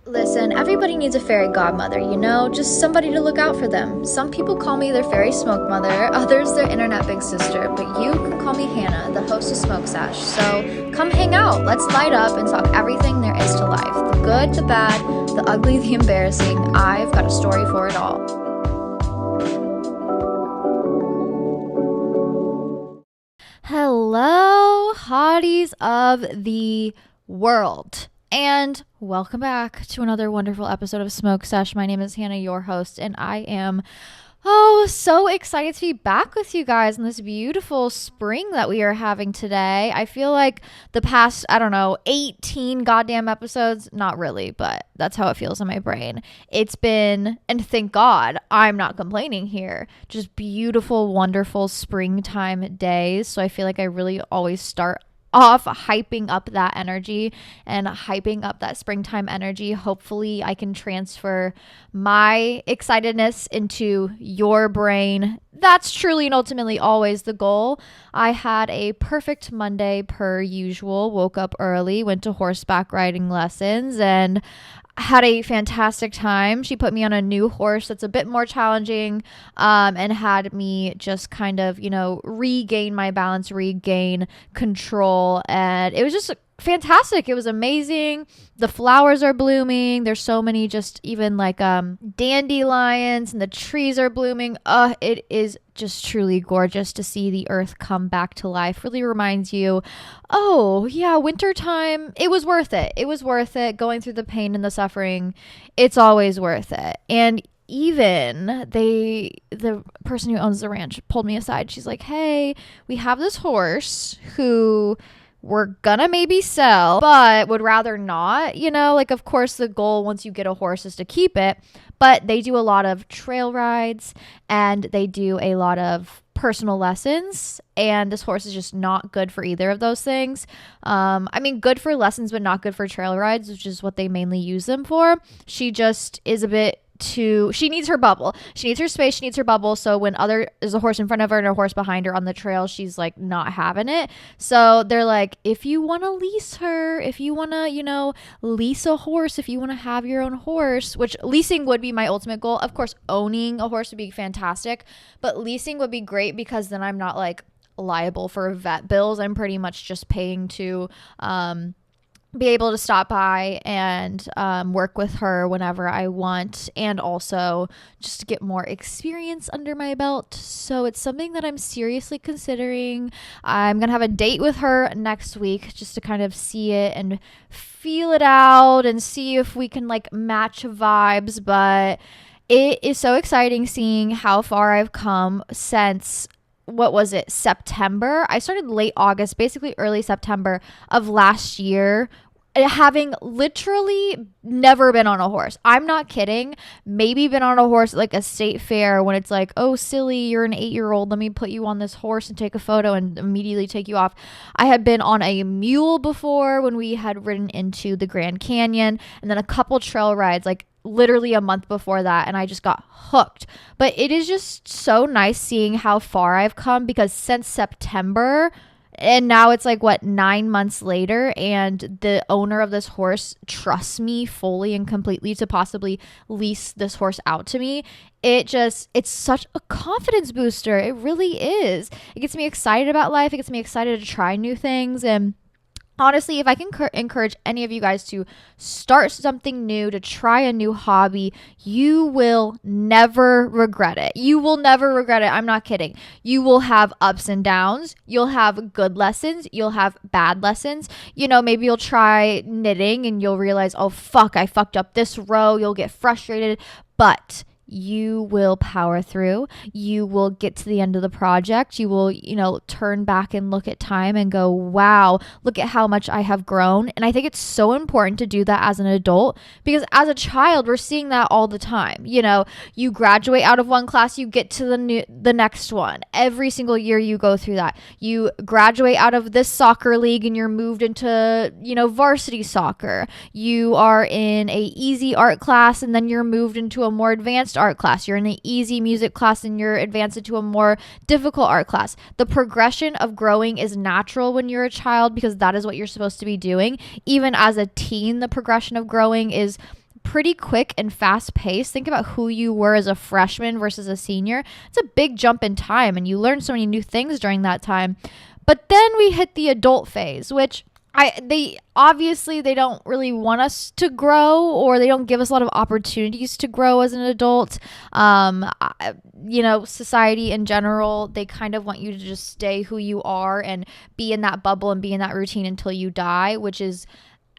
Listen, everybody needs a fairy godmother, just somebody to look out for them. Some people call me their fairy smoke mother, others their internet big sister, but you can call me Hannah, the host of Smoke Sesh. So come hang out, let's light up and talk everything there is to life. The good, the bad, the ugly, the embarrassing. I've got a story for it all. Hello, hotties of the world. And welcome back to another wonderful episode of Smoke Sesh. My name is Hannah, your host, and I am so excited to be back with you guys in this beautiful spring that we are having today. I feel like the past, 18 goddamn episodes, not really, but that's how it feels in my brain. It's been, and thank God, I'm not complaining here, just beautiful, wonderful springtime days. So I feel like I really always start off hyping up that energy and hyping up that springtime energy. Hopefully I can transfer my excitedness into your brain. That's truly and ultimately always the goal. I had a perfect Monday per usual. Woke up early, went to horseback riding lessons, and had a fantastic time. She put me on a new horse that's a bit more challenging, and had me just kind of, regain my balance, regain control. And it was just fantastic. It was amazing. The flowers are blooming. There's so many, just even like dandelions, and the trees are blooming. It is just truly gorgeous to see the earth come back to life. Really reminds you, oh yeah, wintertime, it was worth it. It was worth it. Going through the pain and the suffering, it's always worth it. And even the person who owns the ranch pulled me aside. She's like, hey, we have this horse who we're gonna maybe sell, but would rather not, of course the goal once you get a horse is to keep it, but they do a lot of trail rides and they do a lot of personal lessons, and this horse is just not good for either of those things. Good for lessons, but not good for trail rides, which is what they mainly use them for. She just is a bit she needs her bubble. She needs her space. She needs her bubble. So when there's a horse in front of her and a horse behind her on the trail, she's like not having it. So they're like, if you want to lease her, if you want to, lease a horse, if you want to have your own horse, which leasing would be my ultimate goal. Of course, owning a horse would be fantastic, but leasing would be great because then I'm not like liable for vet bills. I'm pretty much just paying to, be able to stop by and work with her whenever I want, and also just to get more experience under my belt. So it's something that I'm seriously considering. I'm gonna have a date with her next week just to kind of see it and feel it out and see if we can like match vibes. But it is so exciting seeing how far I've come since, what was it, September? I started late August, basically early September of last year, having literally never been on a horse. I'm not kidding. Maybe been on a horse at like a state fair when it's like, oh, silly, you're an 8-year-old. Let me put you on this horse and take a photo and immediately take you off. I had been on a mule before when we had ridden into the Grand Canyon, and then a couple trail rides like literally a month before that, and I just got hooked. But it is just so nice seeing how far I've come, because since September, and now it's like 9 months later, and the owner of this horse trusts me fully and completely to possibly lease this horse out to me. It's such a confidence booster. It really is. It gets me excited about life. It gets me excited to try new things. And honestly, if I can encourage any of you guys to start something new, to try a new hobby, you will never regret it. You will never regret it. I'm not kidding. You will have ups and downs. You'll have good lessons. You'll have bad lessons. Maybe you'll try knitting and you'll realize, oh, fuck, I fucked up this row. You'll get frustrated, but you will power through. You will get to the end of the project. You will, turn back and look at time and go, wow, look at how much I have grown. And I think it's so important to do that as an adult, because as a child, we're seeing that all the time. You graduate out of one class, you get to the next one. Every single year you go through that. You graduate out of this soccer league and you're moved into, varsity soccer. You are in a easy art class and then you're moved into a more advanced art class. You're in an easy music class and you're advanced into a more difficult art class. The progression of growing is natural when you're a child, because that is what you're supposed to be doing. Even as a teen, the progression of growing is pretty quick and fast paced. Think about who you were as a freshman versus a senior. It's a big jump in time, and you learn so many new things during that time. But then we hit the adult phase, which they don't really want us to grow, or they don't give us a lot of opportunities to grow as an adult. Society in general, they kind of want you to just stay who you are and be in that bubble and be in that routine until you die, which is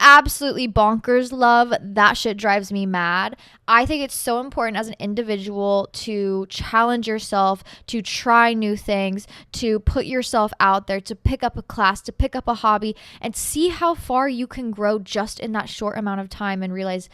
absolutely bonkers. Love that shit drives me mad. I think it's so important as an individual to challenge yourself, to try new things, to put yourself out there, to pick up a class, to pick up a hobby, and see how far you can grow just in that short amount of time, and realize,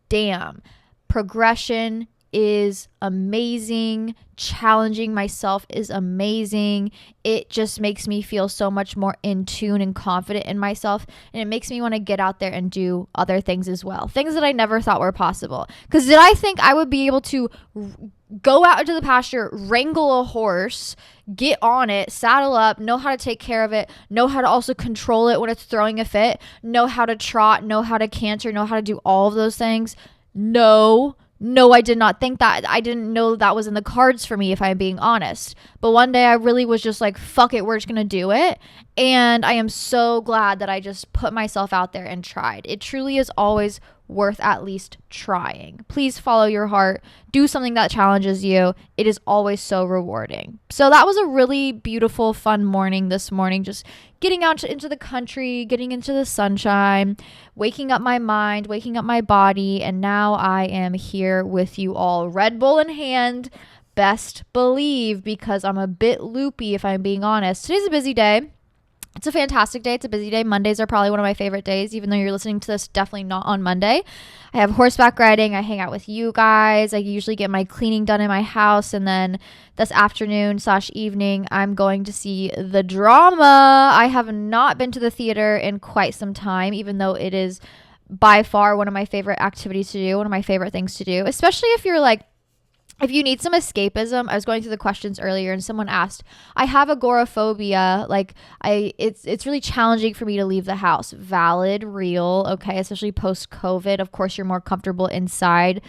damn, progression is amazing. Challenging myself is amazing. It just makes me feel so much more in tune and confident in myself. And it makes me want to get out there and do other things as well. Things that I never thought were possible. Because did I think I would be able to go out into the pasture, wrangle a horse, get on it, saddle up, know how to take care of it, know how to also control it when it's throwing a fit, know how to trot, know how to canter, know how to do all of those things? No, I did not think that. I didn't know that was in the cards for me, if I'm being honest. But one day I really was just like, fuck it, we're just going to do it. And I am so glad that I just put myself out there and tried. It truly is always worth at least trying. Please follow your heart. Do something that challenges you. It is always so rewarding. So that was a really beautiful, fun morning this morning. Just getting out into the country, getting into the sunshine, waking up my mind, waking up my body. And now I am here with you all, Red Bull in hand. Best believe, because I'm a bit loopy, if I'm being honest. Today's a busy day. It's a fantastic day. It's a busy day. Mondays are probably one of my favorite days, even though you're listening to this definitely not on Monday. I have horseback riding. I hang out with you guys. I usually get my cleaning done in my house. And then this afternoon/evening, I'm going to see the drama. I have not been to the theater in quite some time, even though it is by far one of my favorite activities to do, one of my favorite things to do, especially if you're like, if you need some escapism. I was going through the questions earlier and someone asked, I have agoraphobia. Like it's really challenging for me to leave the house. Valid, real. Okay. Especially post COVID. Of course, you're more comfortable inside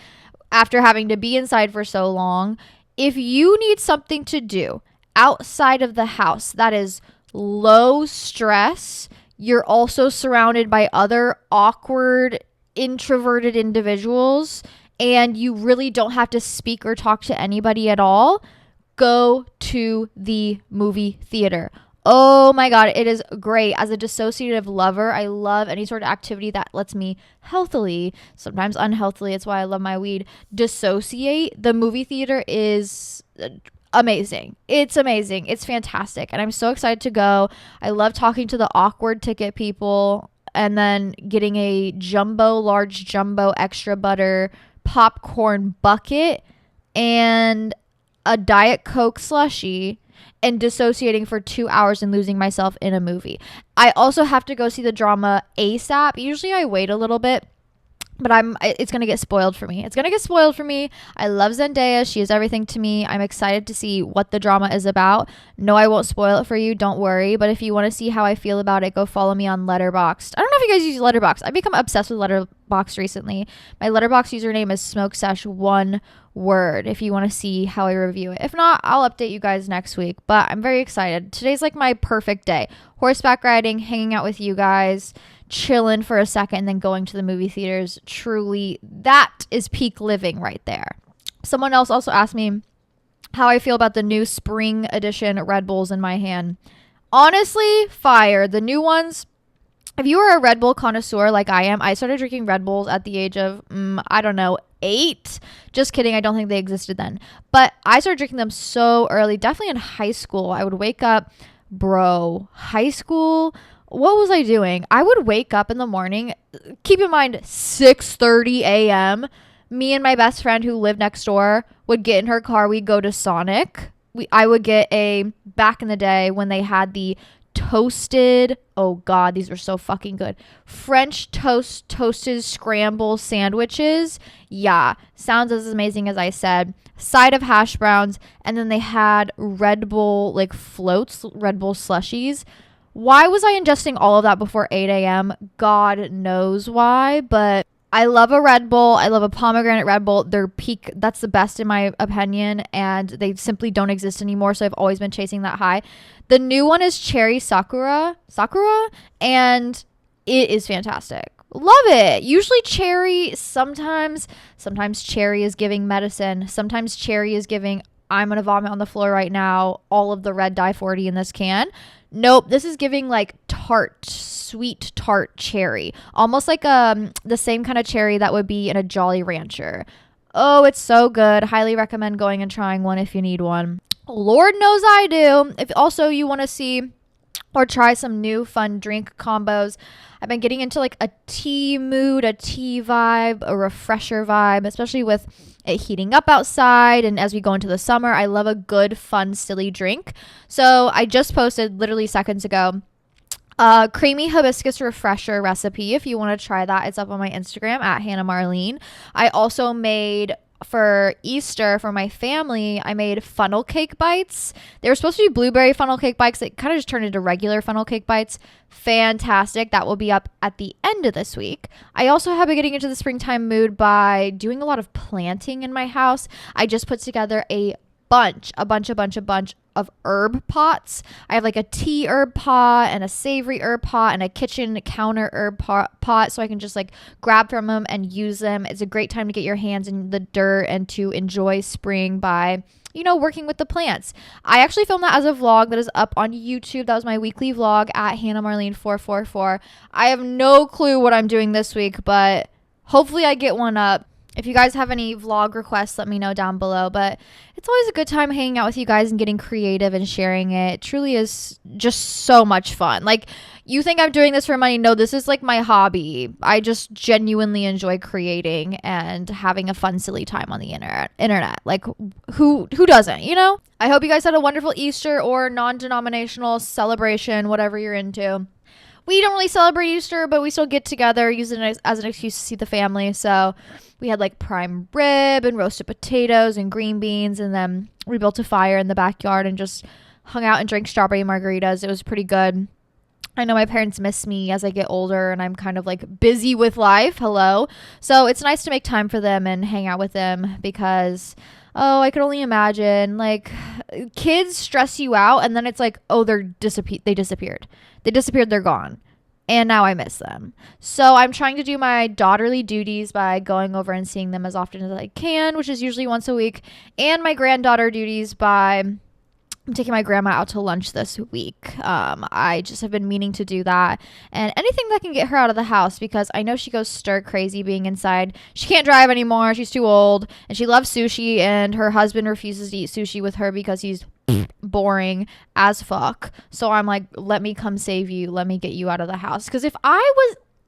after having to be inside for so long. If you need something to do outside of the house that is low stress, you're also surrounded by other awkward, introverted individuals, and you really don't have to speak or talk to anybody at all, go to the movie theater. Oh my God, it is great. As a dissociative lover, I love any sort of activity that lets me healthily, sometimes unhealthily, it's why I love my weed, dissociate. The movie theater is amazing. It's amazing. It's fantastic. And I'm so excited to go. I love talking to the awkward ticket people and then getting a large jumbo extra butter popcorn bucket and a Diet Coke slushie and dissociating for 2 hours and losing myself in a movie. I also have to go see the drama ASAP. Usually I wait a little bit, but it's going to get spoiled for me. It's going to get spoiled for me. I love Zendaya. She is everything to me. I'm excited to see what the drama is about. No, I won't spoil it for you. Don't worry. But if you want to see how I feel about it, go follow me on Letterboxd. I don't know if you guys use Letterboxd. I've become obsessed with Letterboxd recently. My Letterboxd username is SmokeSesh, one word, if you want to see how I review it. If not, I'll update you guys next week. But I'm very excited. Today's like my perfect day. Horseback riding, hanging out with you guys, chilling for a second, and then going to the movie theaters. Truly, that is peak living right there. Someone else also asked me how I feel about the new spring edition Red Bulls in my hand. Honestly, fire. The new ones, if you are a Red Bull connoisseur like I am, I started drinking Red Bulls at the age of, 8. Just kidding. I don't think they existed then. But I started drinking them so early, definitely in high school. I would wake up, high school, what was I doing? I would wake up in the morning, keep in mind 6:30 a.m. Me and my best friend who lived next door would get in her car. We'd go to Sonic. I would get back in the day when they had the toasted, oh God, these were so fucking good, French toasted scramble sandwiches. Yeah, sounds as amazing as I said. Side of hash browns, and then they had Red Bull like floats, Red Bull slushies. Why was I ingesting all of that before 8 a.m.? God knows why, but I love a Red Bull. I love a pomegranate Red Bull. They're peak. That's the best in my opinion. And they simply don't exist anymore. So I've always been chasing that high. The new one is cherry sakura. And it is fantastic. Love it. Usually cherry, sometimes cherry is giving medicine. Sometimes cherry is giving, I'm going to vomit on the floor right now, all of the red dye 40 in this can. Nope, this is giving like tart, sweet tart cherry. Almost like the same kind of cherry that would be in a Jolly Rancher. Oh, it's so good. Highly recommend going and trying one if you need one. Lord knows I do. If also you want to see or try some new fun drink combos, I've been getting into like a tea mood, a tea vibe, a refresher vibe, especially with it heating up outside. And as we go into the summer, I love a good, fun, silly drink. So I just posted literally seconds ago creamy hibiscus refresher recipe. If you want to try that, it's up on my Instagram at Hannah Marlene. I also made, for Easter, for my family, I made funnel cake bites. They were supposed to be blueberry funnel cake bites. They kind of just turned into regular funnel cake bites. Fantastic. That will be up at the end of this week. I also have been getting into the springtime mood by doing a lot of planting in my house. I just put together a bunch of herb pots. I have like a tea herb pot and a savory herb pot and a kitchen counter herb pot, so I can just like grab from them and use them. It's a great time to get your hands in the dirt and to enjoy spring by, you know, working with the plants. I actually filmed that as a vlog that is up on YouTube. That was my weekly vlog at Hannah Marlene 444. I have no clue what I'm doing this week, but hopefully I get one up. If you guys have any vlog requests, let me know down below. But it's always a good time hanging out with you guys and getting creative and sharing it. It truly is just so much fun. Like, you think I'm doing this for money? No, this is like my hobby. I just genuinely enjoy creating and having a fun, silly time on the internet. Like, who doesn't, you know? I hope you guys had a wonderful Easter or non-denominational celebration, whatever you're into. We don't really celebrate Easter, but we still get together, use it as an excuse to see the family. So we had like prime rib and roasted potatoes and green beans. And then we built a fire in the backyard and just hung out and drank strawberry margaritas. It was pretty good. I know my parents miss me as I get older and I'm kind of like busy with life. Hello. So it's nice to make time for them and hang out with them because, oh, I could only imagine, like, kids stress you out and then it's like, oh, they disappeared. They're gone. And now I miss them. So I'm trying to do my daughterly duties by going over and seeing them as often as I can, which is usually once a week, and my granddaughter duties by I'm taking my grandma out to lunch this week. I just have been meaning to do that and anything that can get her out of the house because I know she goes stir crazy being inside. She can't drive anymore. She's too old and she loves sushi and her husband refuses to eat sushi with her because he's boring as fuck. So I'm like, let me come save you. Let me get you out of the house. Because if I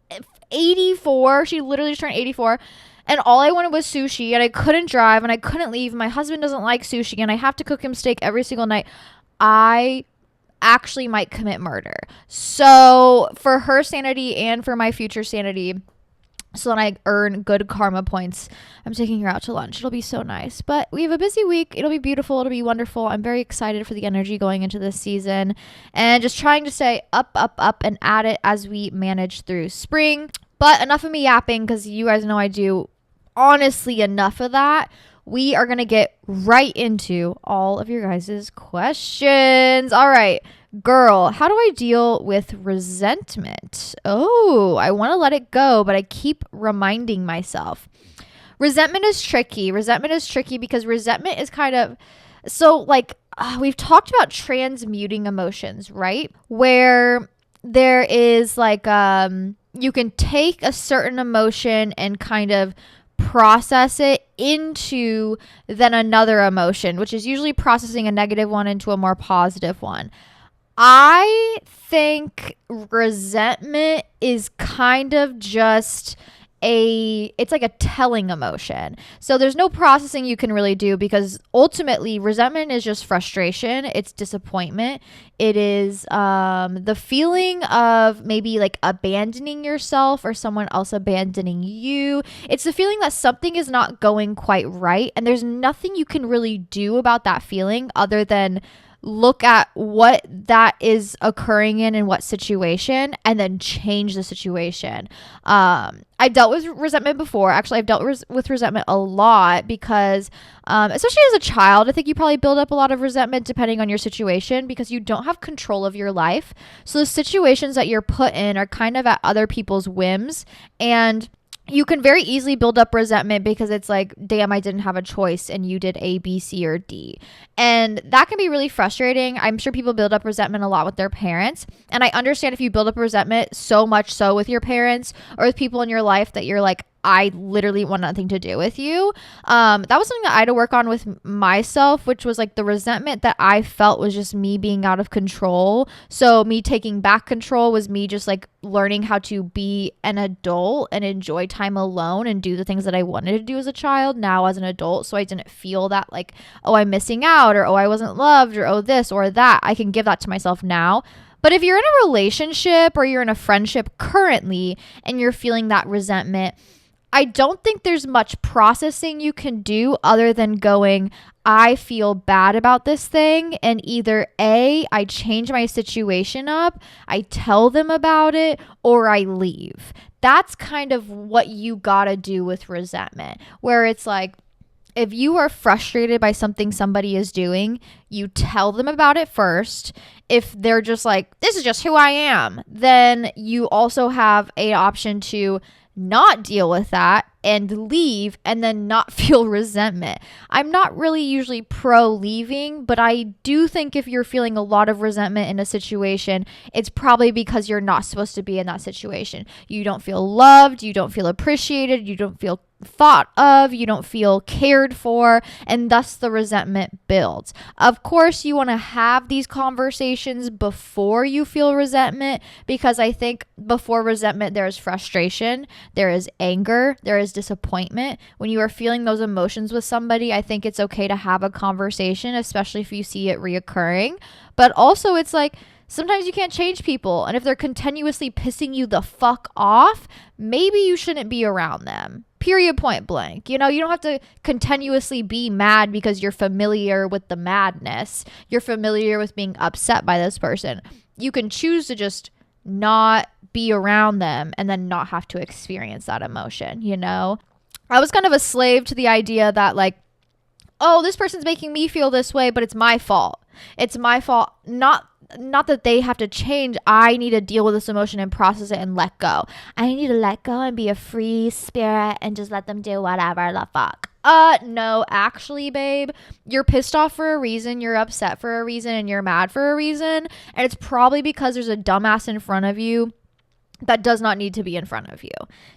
was 84, she literally just turned 84 and all I wanted was sushi and I couldn't drive and I couldn't leave. My husband doesn't like sushi and I have to cook him steak every single night. I actually might commit murder. So for her sanity and for my future sanity, so that I earn good karma points, I'm taking her out to lunch. It'll be so nice. But we have a busy week. It'll be beautiful. It'll be wonderful. I'm very excited for the energy going into this season and just trying to stay up and at it as we manage through spring. But enough of me yapping because you guys know I do honestly enough of that. We are going to get right into all of your guys' questions. All right. Girl, how do I deal with resentment? Oh, I want to let it go, but I keep reminding myself. Resentment is tricky. Resentment is tricky because resentment is kind of, so like we've talked about transmuting emotions, right? Where there is like, you can take a certain emotion and kind of process it into then another emotion, which is usually processing a negative one into a more positive one. I think resentment is kind of just it's like a telling emotion. So there's no processing you can really do because ultimately resentment is just frustration. It's disappointment. It is the feeling of maybe like abandoning yourself or someone else abandoning you. It's the feeling that something is not going quite right and there's nothing you can really do about that feeling other than look at what that is occurring in what situation, and then change the situation. I dealt with resentment before. Actually, I've dealt with resentment a lot because, especially as a child, I think you probably build up a lot of resentment depending on your situation because you don't have control of your life. So the situations that you're put in are kind of at other people's whims, and you can very easily build up resentment because it's like, damn, I didn't have a choice and you did A, B, C, or D. And that can be really frustrating. I'm sure people build up resentment a lot with their parents. And I understand if you build up resentment so much so with your parents or with people in your life that you're like, I literally want nothing to do with you. That was something that I had to work on with myself, which was like the resentment that I felt was just me being out of control. So me taking back control was me just like learning how to be an adult and enjoy time alone and do the things that I wanted to do as a child now as an adult. So I didn't feel that like, oh, I'm missing out, or oh, I wasn't loved, or oh, this or that. I can give that to myself now. But if you're in a relationship or you're in a friendship currently and you're feeling that resentment, I don't think there's much processing you can do other than going, I feel bad about this thing, and either A, I change my situation up, I tell them about it, or I leave. That's kind of what you gotta do with resentment, where it's like, if you are frustrated by something somebody is doing, you tell them about it first. If they're just like, this is just who I am, then you also have an option to not deal with that and leave and then not feel resentment. I'm not really usually pro leaving, but I do think if you're feeling a lot of resentment in a situation, it's probably because you're not supposed to be in that situation. You don't feel loved, you don't feel appreciated, you don't feel thought of, you don't feel cared for, and thus the resentment builds. Of course, you want to have these conversations before you feel resentment, because I think before resentment there is frustration, there is anger, there is disappointment. When you are feeling those emotions with somebody, I think it's okay to have a conversation, especially if you see it reoccurring. But also it's like, sometimes you can't change people, and if they're continuously pissing you the fuck off, maybe you shouldn't be around them. Period, point blank. You know, you don't have to continuously be mad because you're familiar with the madness. You're familiar with being upset by this person. You can choose to just not be around them and then not have to experience that emotion, you know? I was kind of a slave to the idea that like, oh, this person's making me feel this way, but it's my fault. It's my fault. Not that they have to change. I need to deal with this emotion and process it and let go. I need to let go and be a free spirit and just let them do whatever the fuck. No, actually, babe, you're pissed off for a reason, you're upset for a reason, and you're mad for a reason. And it's probably because there's a dumbass in front of you that does not need to be in front of you.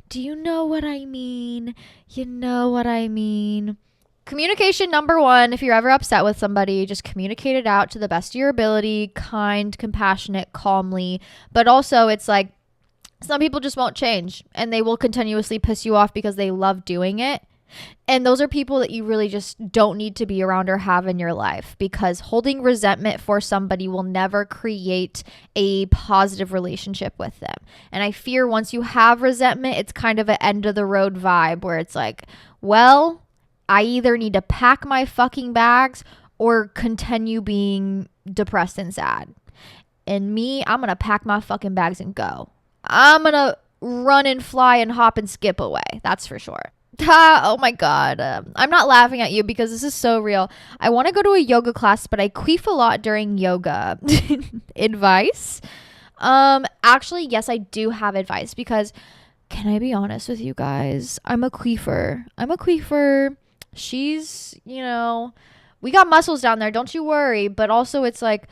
Do you know what I mean? You know what I mean? Communication number one. If you're ever upset with somebody, just communicate it out to the best of your ability, kind, compassionate, calmly. But also it's like, some people just won't change and they will continuously piss you off because they love doing it. And those are people that you really just don't need to be around or have in your life, because holding resentment for somebody will never create a positive relationship with them. And I fear once you have resentment, it's kind of an end of the road vibe where it's like, well, I either need to pack my fucking bags or continue being depressed and sad. And me, I'm going to pack my fucking bags and go. I'm going to run and fly and hop and skip away. That's for sure. Oh my God. I'm not laughing at you because this is so real. I want to go to a yoga class, but I queef a lot during yoga. Advice? Actually, yes, I do have advice, because can I be honest with you guys? I'm a queefer. She's, you know, we got muscles down there, don't you worry. But also it's like,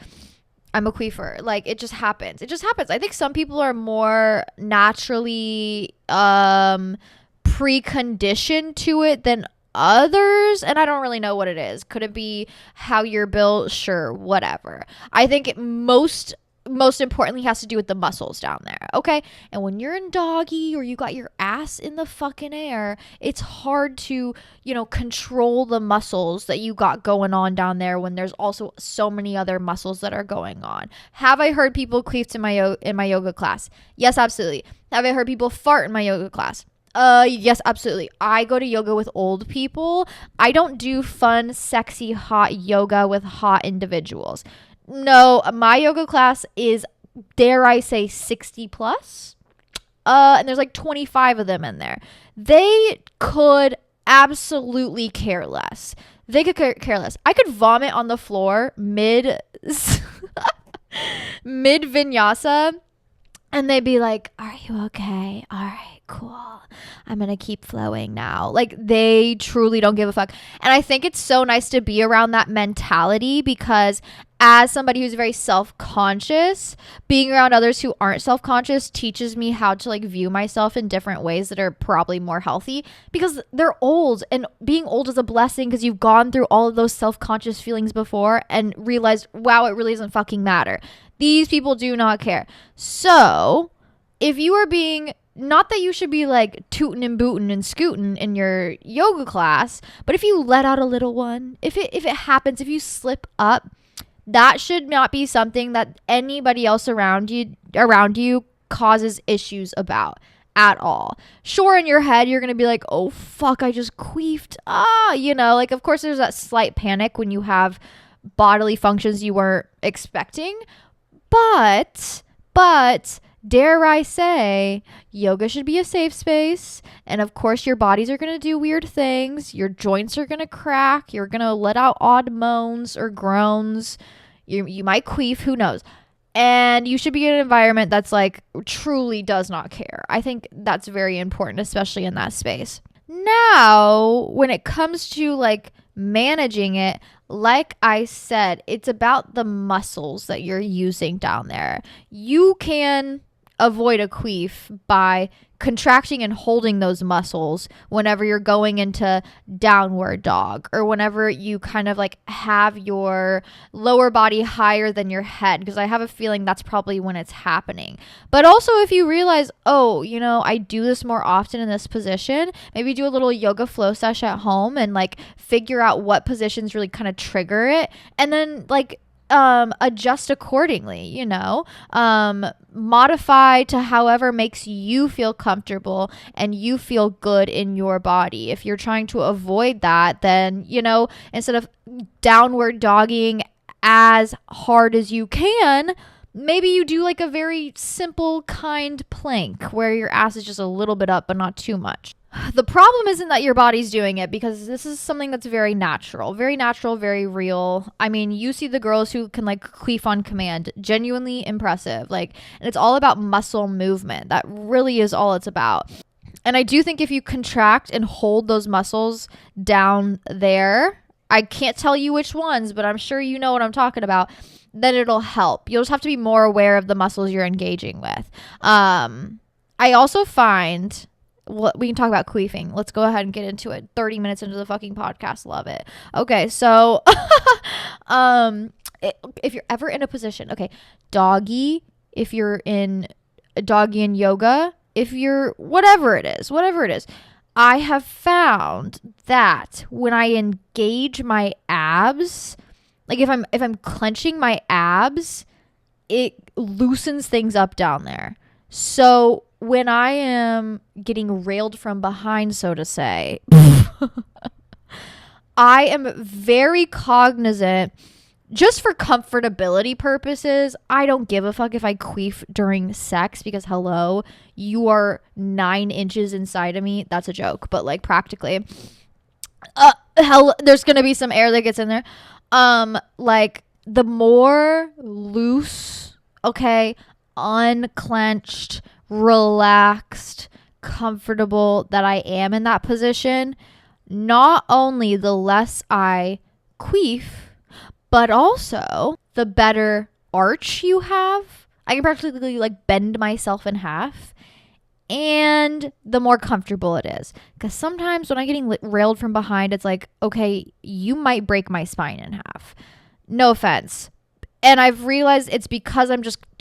I'm a queefer. Like, it just happens. I think some people are more naturally preconditioned to it than others, and I don't really know what it is. Could it be how you're built? Sure, whatever. I think it most importantly has to do with the muscles down there, okay? And when you're in doggy or you got your ass in the fucking air, it's hard to, you know, control the muscles that you got going on down there when there's also so many other muscles that are going on. Have I heard people queef in my yoga class? Yes, absolutely. Have I heard people fart in my yoga class? Yes, absolutely. I go to yoga with old people. I don't do fun, sexy, hot yoga with hot individuals. No, my yoga class is, dare I say, 60 plus. And there's like 25 of them in there. They could absolutely care less. They could care less. I could vomit on the floor mid mid vinyasa, and they'd be like, "Are you okay? All right, cool. I'm going to keep flowing now." Like, they truly don't give a fuck. And I think it's so nice to be around that mentality, because as somebody who's very self-conscious, being around others who aren't self-conscious teaches me how to like view myself in different ways that are probably more healthy, because they're old, and being old is a blessing because you've gone through all of those self-conscious feelings before and realized, wow, it really doesn't fucking matter. These people do not care. So if you are being, not that you should be like tootin' and bootin' and scootin' in your yoga class, but if you let out a little one, if it happens, if you slip up, that should not be something that anybody else around you causes issues about at all. Sure, in your head, you're going to be like, oh, fuck, I just queefed. Like, of course, there's that slight panic when you have bodily functions you weren't expecting. But, dare I say, yoga should be a safe space. And of course, your bodies are going to do weird things. Your joints are going to crack. You're going to let out odd moans or groans. You might queef, who knows? And you should be in an environment that's like truly does not care. I think that's very important, especially in that space. Now, when it comes to like managing it, like I said, it's about the muscles that you're using down there. You can avoid a queef by contracting and holding those muscles whenever you're going into downward dog, or whenever you kind of like have your lower body higher than your head, because I have a feeling that's probably when it's happening. But also, if you realize, oh, I do this more often in this position, maybe do a little yoga flow sesh at home and like figure out what positions really kind of trigger it, and then like adjust accordingly, modify to however makes you feel comfortable and you feel good in your body. If you're trying to avoid that, then, instead of downward dogging as hard as you can, maybe you do like a very simple, kind plank where your ass is just a little bit up, but not too much. The problem isn't that your body's doing it, because this is something that's very natural, very real. I mean, you see the girls who can like queef on command, genuinely impressive. Like, and it's all about muscle movement. That really is all it's about. And I do think if you contract and hold those muscles down there, I can't tell you which ones, but I'm sure you know what I'm talking about, then it'll help. You'll just have to be more aware of the muscles you're engaging with. I also find, we can talk about queefing. Let's go ahead and get into it. 30 minutes into the fucking podcast. Love it. Okay, so if you're ever in a position, okay, doggy, if you're in doggy and yoga, if you're whatever it is, I have found that when I engage my abs, like if I'm clenching my abs, it loosens things up down there. So when I am getting railed from behind, so to say, I am very cognizant, just for comfortability purposes. I don't give a fuck if I queef during sex, because hello, you are 9 inches inside of me. That's a joke, but like practically, there's gonna be some air that gets in there. Like the more loose, okay, unclenched, relaxed, comfortable that I am in that position, not only the less I queef, but also the better arch you have. I can practically like bend myself in half, and the more comfortable it is. Because sometimes when I'm getting railed from behind, it's like, okay, you might break my spine in half. No offense. And I've realized it's because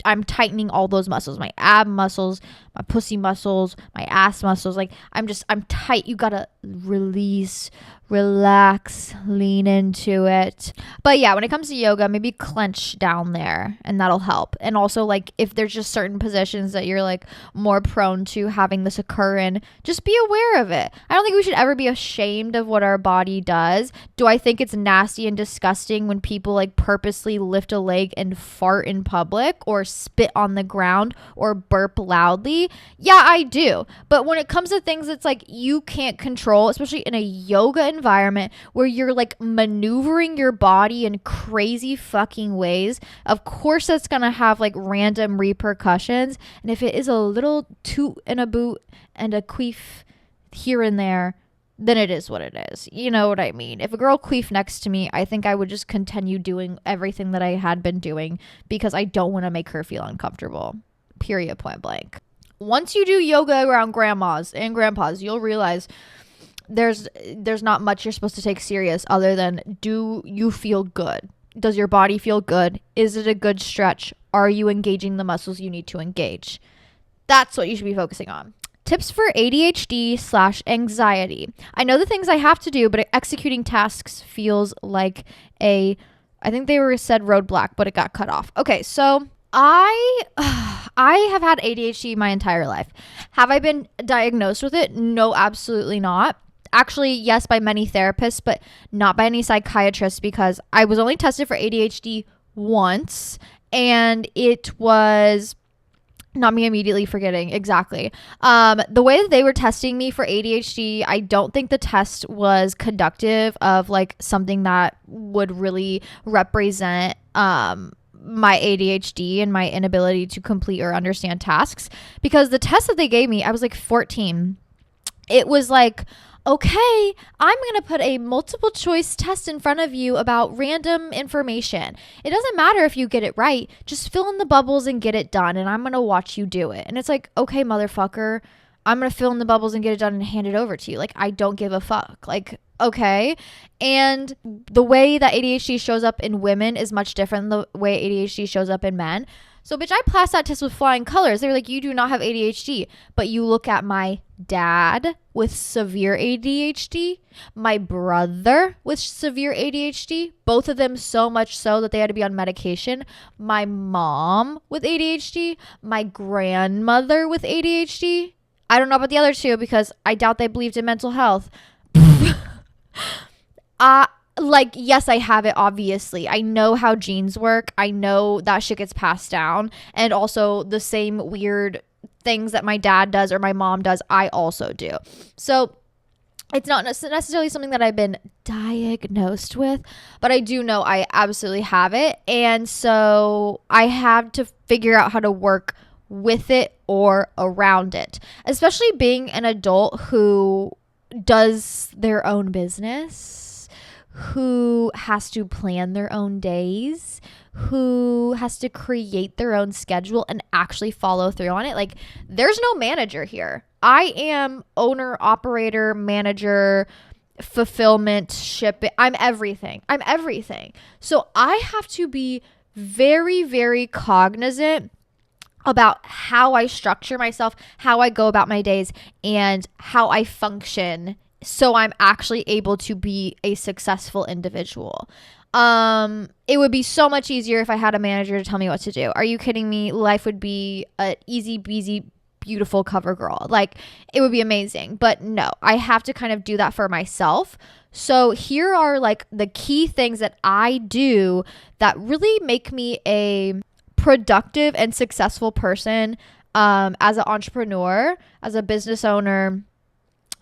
I'm tightening all those muscles, my ab muscles, my pussy muscles, my ass muscles. Like I'm tight. You gotta release, relax, lean into it. But yeah, when it comes to yoga, maybe clench down there and that'll help. And also, like, if there's just certain positions that you're like more prone to having this occur in, just be aware of it. I don't think we should ever be ashamed of what our body does. Do I think it's nasty and disgusting when people like purposely lift a leg and fart in public or spit on the ground or burp loudly? Yeah, I do. But when it comes to things that's like you can't control, especially in a yoga environment where you're like maneuvering your body in crazy fucking ways, of course that's gonna have like random repercussions. And if it is a little toot and a boot and a queef here and there, then it is what it is. You know what I mean? If a girl queefed next to me, I think I would just continue doing everything that I had been doing because I don't want to make her feel uncomfortable. Period, point blank. Once you do yoga around grandmas and grandpas, you'll realize there's not much you're supposed to take serious other than, do you feel good? Does your body feel good? Is it a good stretch? Are you engaging the muscles you need to engage? That's what you should be focusing on. Tips for ADHD/anxiety. I know the things I have to do, but executing tasks feels like I think they were said roadblock, but it got cut off. Okay, so I have had ADHD my entire life. Have I been diagnosed with it? No, absolutely not. Actually, yes, by many therapists, but not by any psychiatrists, because I was only tested for ADHD once, and it was not me immediately forgetting exactly. The way that they were testing me for ADHD, I don't think the test was conductive of like something that would really represent my ADHD and my inability to complete or understand tasks, because the test that they gave me, I was like 14. It was like, okay, I'm going to put a multiple choice test in front of you about random information. It doesn't matter if you get it right. Just fill in the bubbles and get it done, and I'm going to watch you do it. And it's like, okay, motherfucker, I'm going to fill in the bubbles and get it done and hand it over to you. Like, I don't give a fuck. Like, okay. And the way that ADHD shows up in women is much different than the way ADHD shows up in men. So, bitch, I passed that test with flying colors. They were like, you do not have ADHD. But you look at my dad with severe ADHD, my brother with severe ADHD, both of them so much so that they had to be on medication, my mom with ADHD, my grandmother with ADHD. I don't know about the other two because I doubt they believed in mental health. Like, yes, I have it, obviously. I know how genes work. I know that shit gets passed down. And also the same weird things that my dad does or my mom does, I also do. So it's not necessarily something that I've been diagnosed with, but I do know I absolutely have it. And so I have to figure out how to work with it or around it, especially being an adult who does their own business, who has to plan their own days, who has to create their own schedule and actually follow through on it. Like, there's no manager here. I am owner, operator, manager, fulfillment, shipping. I'm everything. So I have to be very, very cognizant about how I structure myself, how I go about my days, and how I function, so I'm actually able to be a successful individual. It would be so much easier if I had a manager to tell me what to do. Are you kidding me? Life would be an easy breezy, beautiful cover girl. Like, it would be amazing. But no, I have to kind of do that for myself. So here are like the key things that I do that really make me a productive and successful person, as an entrepreneur, as a business owner.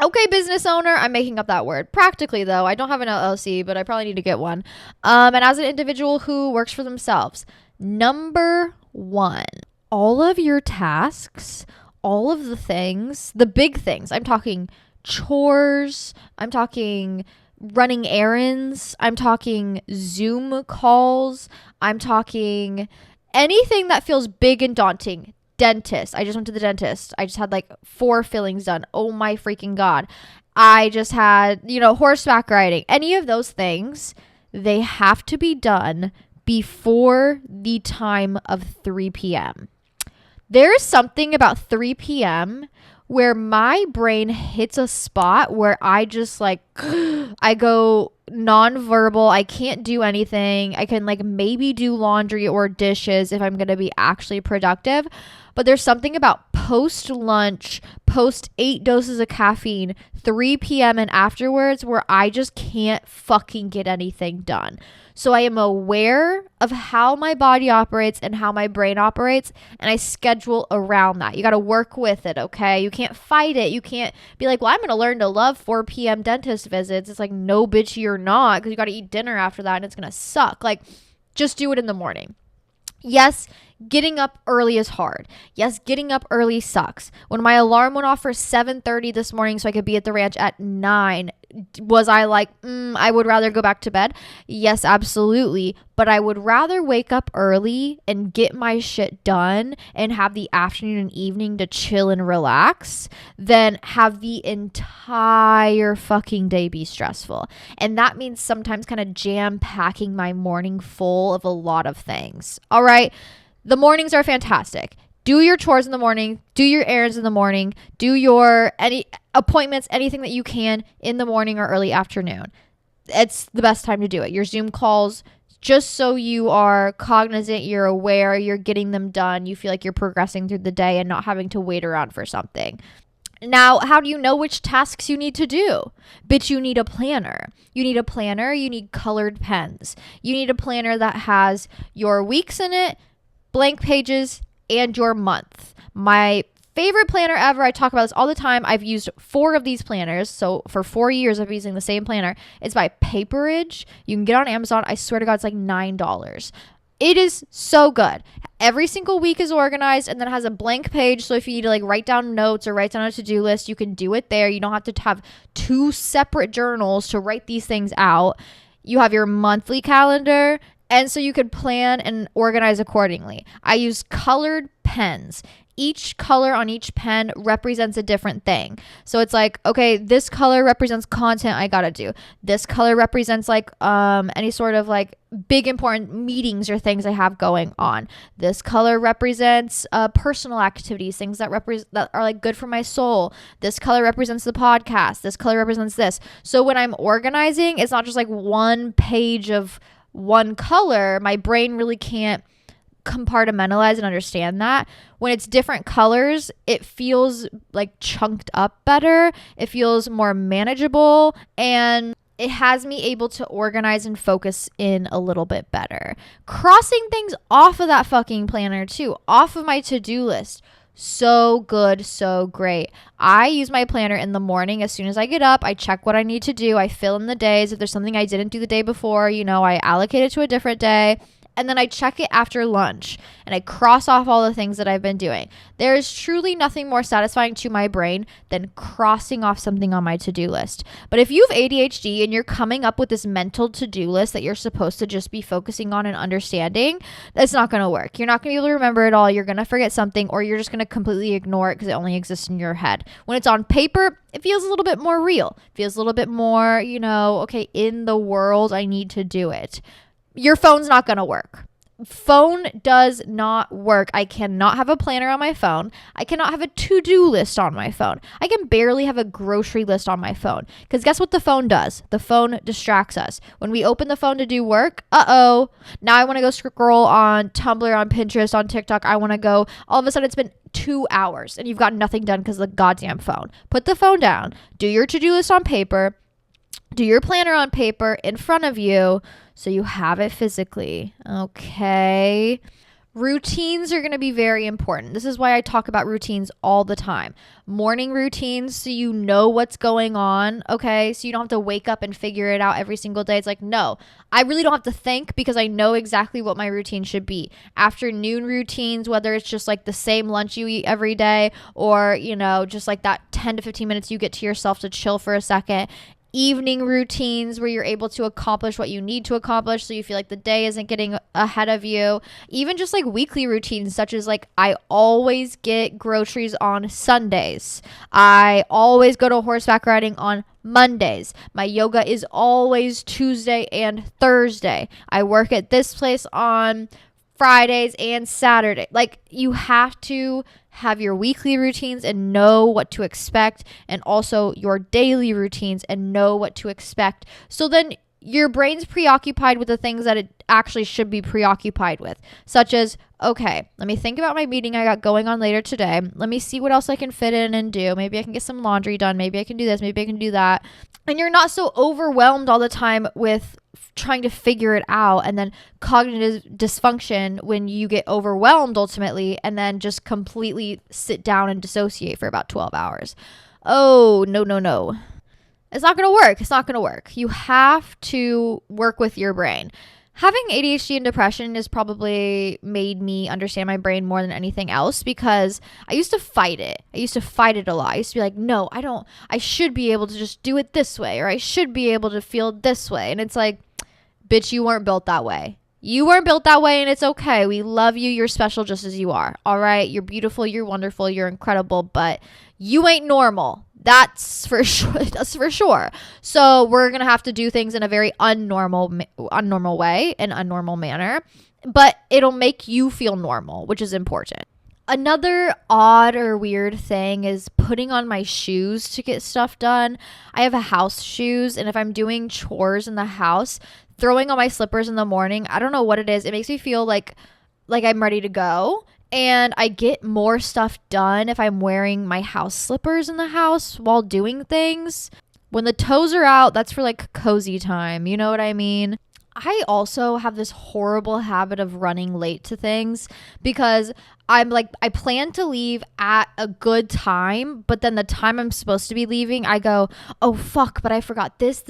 Okay, business owner, I'm making up that word. Practically, though, I don't have an LLC, but I probably need to get one. And as an individual who works for themselves. Number one, all of your tasks, all of the things, the big things, I'm talking chores, I'm talking running errands, I'm talking Zoom calls, I'm talking anything that feels big and daunting. Dentist. I just went to the dentist. I just had like 4 fillings done. Oh my freaking God. I just had, horseback riding. Any of those things, they have to be done before the time of 3 p.m. There's something about 3 p.m. where my brain hits a spot where I just like, I go nonverbal. I can't do anything. I can like maybe do laundry or dishes if I'm going to be actually productive. But there's something about post lunch, post 8 doses of caffeine, 3 p.m. and afterwards where I just can't fucking get anything done. So I am aware of how my body operates and how my brain operates, and I schedule around that. You got to work with it, okay? You can't fight it. You can't be like, well, I'm going to learn to love 4 p.m. dentist visits. It's like, no, bitch, you're not, because you got to eat dinner after that, and it's going to suck. Like, just do it in the morning. Yes, getting up early is hard. Yes, getting up early sucks. When my alarm went off for 7:30 this morning so I could be at the ranch at 9, was I like, I would rather go back to bed? Yes, absolutely. But I would rather wake up early and get my shit done and have the afternoon and evening to chill and relax than have the entire fucking day be stressful. And that means sometimes kind of jam packing my morning full of a lot of things. All right. The mornings are fantastic. Do your chores in the morning, do your errands in the morning, do your any appointments, anything that you can in the morning or early afternoon. It's the best time to do it. Your Zoom calls, just so you are cognizant, you're aware, you're getting them done, you feel like you're progressing through the day and not having to wait around for something. Now, how do you know which tasks you need to do? Bitch, you need a planner. You need a planner, you need colored pens. You need a planner that has your weeks in it, blank pages, and your month. My favorite planner ever, I talk about this all the time. I've used 4 of these planners. So for 4 years, I've been using the same planner. It's by Paperage. You can get it on Amazon. I swear to God, it's like $9. It is so good. Every single week is organized and then has a blank page. So if you need to like write down notes or write down a to-do list, you can do it there. You don't have to have 2 separate journals to write these things out. You have your monthly calendar. And so you could plan and organize accordingly. I use colored pens. Each color on each pen represents a different thing. So it's like, okay, this color represents content I gotta do. This color represents like any sort of like big important meetings or things I have going on. This color represents personal activities, things that that are like good for my soul. This color represents the podcast. This color represents this. So when I'm organizing, it's not just like one page of one color. My brain really can't compartmentalize and understand that. When it's different colors, it feels like chunked up better. It feels more manageable, and it has me able to organize and focus in a little bit better. Crossing things off of that fucking planner too, off of my to-do list. So good, so great. I use my planner in the morning. As soon as I get up, I check what I need to do. I fill in the days. If there's something I didn't do the day before, I allocate it to a different day. And then I check it after lunch and I cross off all the things that I've been doing. There is truly nothing more satisfying to my brain than crossing off something on my to-do list. But if you have ADHD and you're coming up with this mental to-do list that you're supposed to just be focusing on and understanding, that's not going to work. You're not going to be able to remember it all. You're going to forget something, or you're just going to completely ignore it because it only exists in your head. When it's on paper, it feels a little bit more real. It feels a little bit more, okay, in the world, I need to do it. Your phone's not going to work. Phone does not work. I cannot have a planner on my phone. I cannot have a to-do list on my phone. I can barely have a grocery list on my phone. Because guess what the phone does? The phone distracts us. When we open the phone to do work, now I want to go scroll on Tumblr, on Pinterest, on TikTok. I want to go, all of a sudden it's been 2 hours and you've got nothing done because of the goddamn phone. Put the phone down. Do your to-do list on paper. Do your planner on paper in front of you so you have it physically. Okay. Routines are going to be very important. This is why I talk about routines all the time. Morning routines, so you know what's going on, okay? So you don't have to wake up and figure it out every single day. It's like, no, I really don't have to think because I know exactly what my routine should be. Afternoon routines, whether it's just like the same lunch you eat every day or, just like that 10 to 15 minutes you get to yourself to chill for a second. evening routines where you're able to accomplish what you need to accomplish so you feel like the day isn't getting ahead of you. Even just like weekly routines, such as like I always get groceries on Sundays. I always go to horseback riding on Mondays. My yoga is always Tuesday and Thursday. I work at this place on Fridays and Saturday. Like, you have to have your weekly routines and know what to expect, and also your daily routines and know what to expect. So then your brain's preoccupied with the things that it actually should be preoccupied with, such as, okay, let me think about my meeting I got going on later today. Let me see what else I can fit in and do. Maybe I can get some laundry done. Maybe I can do this. Maybe I can do that. And you're not so overwhelmed all the time with trying to figure it out, and then cognitive dysfunction when you get overwhelmed ultimately, and then just completely sit down and dissociate for about 12 hours. Oh, no. It's not going to work. It's not going to work. You have to work with your brain. Having ADHD and depression has probably made me understand my brain more than anything else, because I used to fight it. I used to fight it a lot. I used to be like, no, I should be able to just do it this way, or I should be able to feel this way. And it's like, bitch, you weren't built that way. You weren't built that way, and it's okay. We love you. You're special just as you are. All right? You're beautiful. You're wonderful. You're incredible, but you ain't normal. That's for sure. That's for sure. So we're going to have to do things in a very unnormal way, an unnormal manner, but it'll make you feel normal, which is important. Another odd or weird thing is putting on my shoes to get stuff done. I have house shoes, and if I'm doing chores in the house, throwing on my slippers in the morning, I don't know what it is. It makes me feel like I'm ready to go. And I get more stuff done if I'm wearing my house slippers in the house while doing things. When the toes are out, that's for like cozy time. You know what I mean? I also have this horrible habit of running late to things, because I'm like, I plan to leave at a good time, but then the time I'm supposed to be leaving, I go, oh fuck, but I forgot this,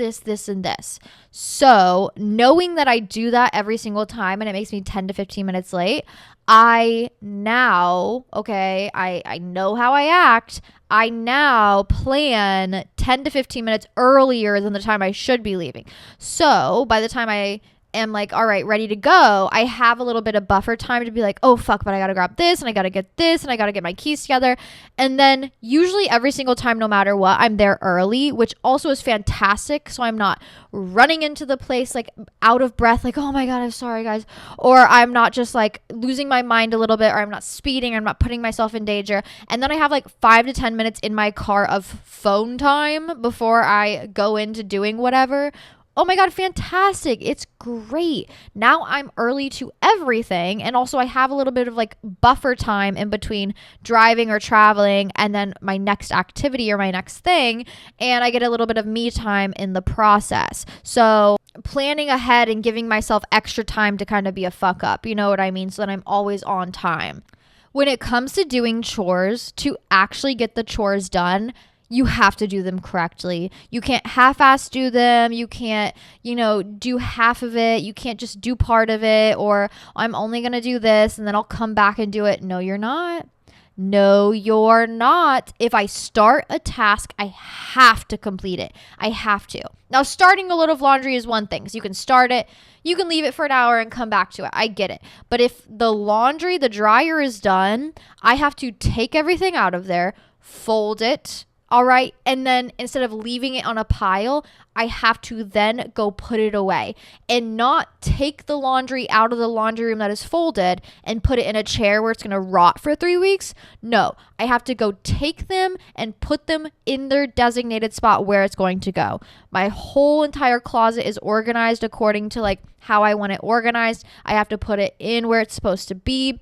and this. So knowing that I do that every single time and it makes me 10 to 15 minutes late, I know how I act. I now plan 10 to 15 minutes earlier than the time I should be leaving. So by the time I am like, all right, ready to go, I have a little bit of buffer time to be like, oh fuck, but I gotta grab this, and I gotta get this, and I gotta get my keys together. And then usually every single time, no matter what, I'm there early, which also is fantastic. So I'm not running into the place like out of breath, like, oh my god, I'm sorry guys, or I'm not just like losing my mind a little bit, or I'm not speeding, or I'm not putting myself in danger. And then I have like 5 to 10 minutes in my car of phone time before I go into doing whatever. Oh my god, fantastic. It's great. Now I'm early to everything, and also I have a little bit of like buffer time in between driving or traveling and then my next activity or my next thing, and I get a little bit of me time in the process. So planning ahead and giving myself extra time to kind of be a fuck up, you know what I mean, so that I'm always on time. When it comes to doing chores, to actually get the chores done, you have to do them correctly. You can't half-ass do them. You can't, do half of it. You can't just do part of it, or I'm only going to do this and then I'll come back and do it. No, you're not. No, you're not. If I start a task, I have to complete it. I have to. Now, starting a load of laundry is one thing. So you can start it. You can leave it for an hour and come back to it. I get it. But if the dryer is done, I have to take everything out of there, fold it. All right. And then instead of leaving it on a pile, I have to then go put it away, and not take the laundry out of the laundry room that is folded and put it in a chair where it's going to rot for 3 weeks. No, I have to go take them and put them in their designated spot where it's going to go. My whole entire closet is organized according to like how I want it organized. I have to put it in where it's supposed to be.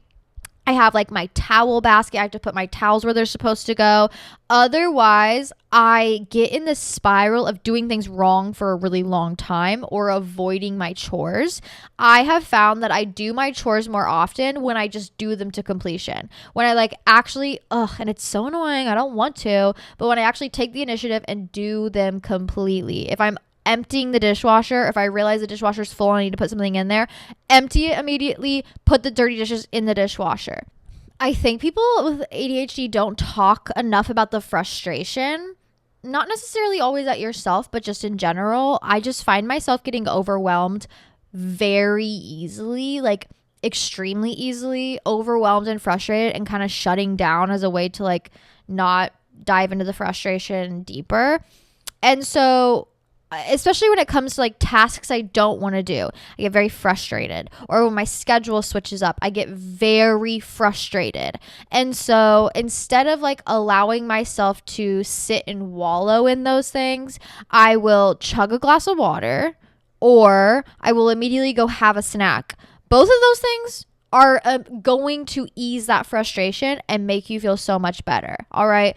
I have like my towel basket. I have to put my towels where they're supposed to go. Otherwise, I get in this spiral of doing things wrong for a really long time, or avoiding my chores. I have found that I do my chores more often when I just do them to completion. When I like actually, and it's so annoying, I don't want to, but when I actually take the initiative and do them completely. If I'm emptying the dishwasher, if I realize the dishwasher's full and I need to put something in there, empty it immediately, put the dirty dishes in the dishwasher. I think people with ADHD don't talk enough about the frustration not necessarily always at yourself, but just in general, I just find myself getting overwhelmed very easily, like extremely easily, overwhelmed and frustrated, and kind of shutting down as a way to like not dive into the frustration deeper. And so, especially when it comes to like tasks I don't want to do, I get very frustrated. Or when my schedule switches up, I get very frustrated. And so instead of like allowing myself to sit and wallow in those things, I will chug a glass of water, or I will immediately go have a snack. Both of those things are going to ease that frustration and make you feel so much better. All right.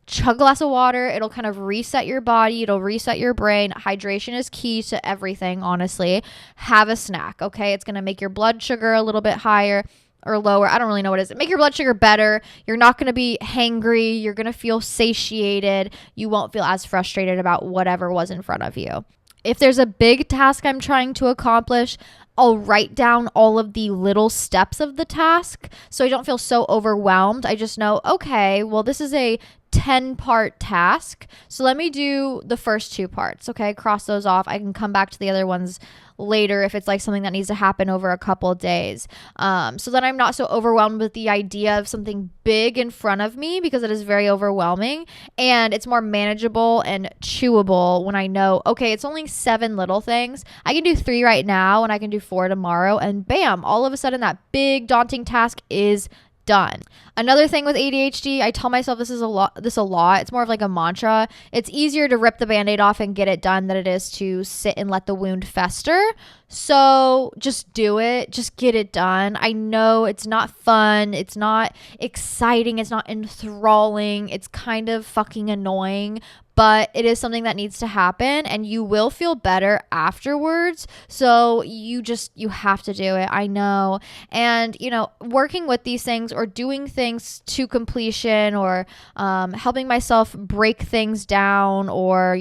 Chug a glass of water. It'll kind of reset your body. It'll reset your brain. Hydration is key to everything, honestly. Have a snack, okay? It's going to make your blood sugar a little bit higher or lower. I don't really know what it is. Make your blood sugar better. You're not going to be hangry. You're going to feel satiated. You won't feel as frustrated about whatever was in front of you. If there's a big task I'm trying to accomplish, I'll write down all of the little steps of the task so I don't feel so overwhelmed. I just know, okay, well, this is a 10-part task. So let me do the first 2 parts. Okay, cross those off. I can come back to the other ones later if it's like something that needs to happen over a couple of days. So that I'm not so overwhelmed with the idea of something big in front of me, because it is very overwhelming, and it's more manageable and chewable when I know, okay, it's only 7 little things. I can do 3 right now and I can do 4 tomorrow, and bam, all of a sudden that big daunting task is done. Another thing with ADHD, I tell myself this a lot. It's more of like a mantra. It's easier to rip the Band-Aid off and get it done than it is to sit and let the wound fester. So just do it. Just get it done. I know it's not fun. It's not exciting. It's not enthralling. It's kind of fucking annoying, but it is something that needs to happen, and you will feel better afterwards. So you have to do it. I know. And, working with these things or doing things to completion, or helping myself break things down, or,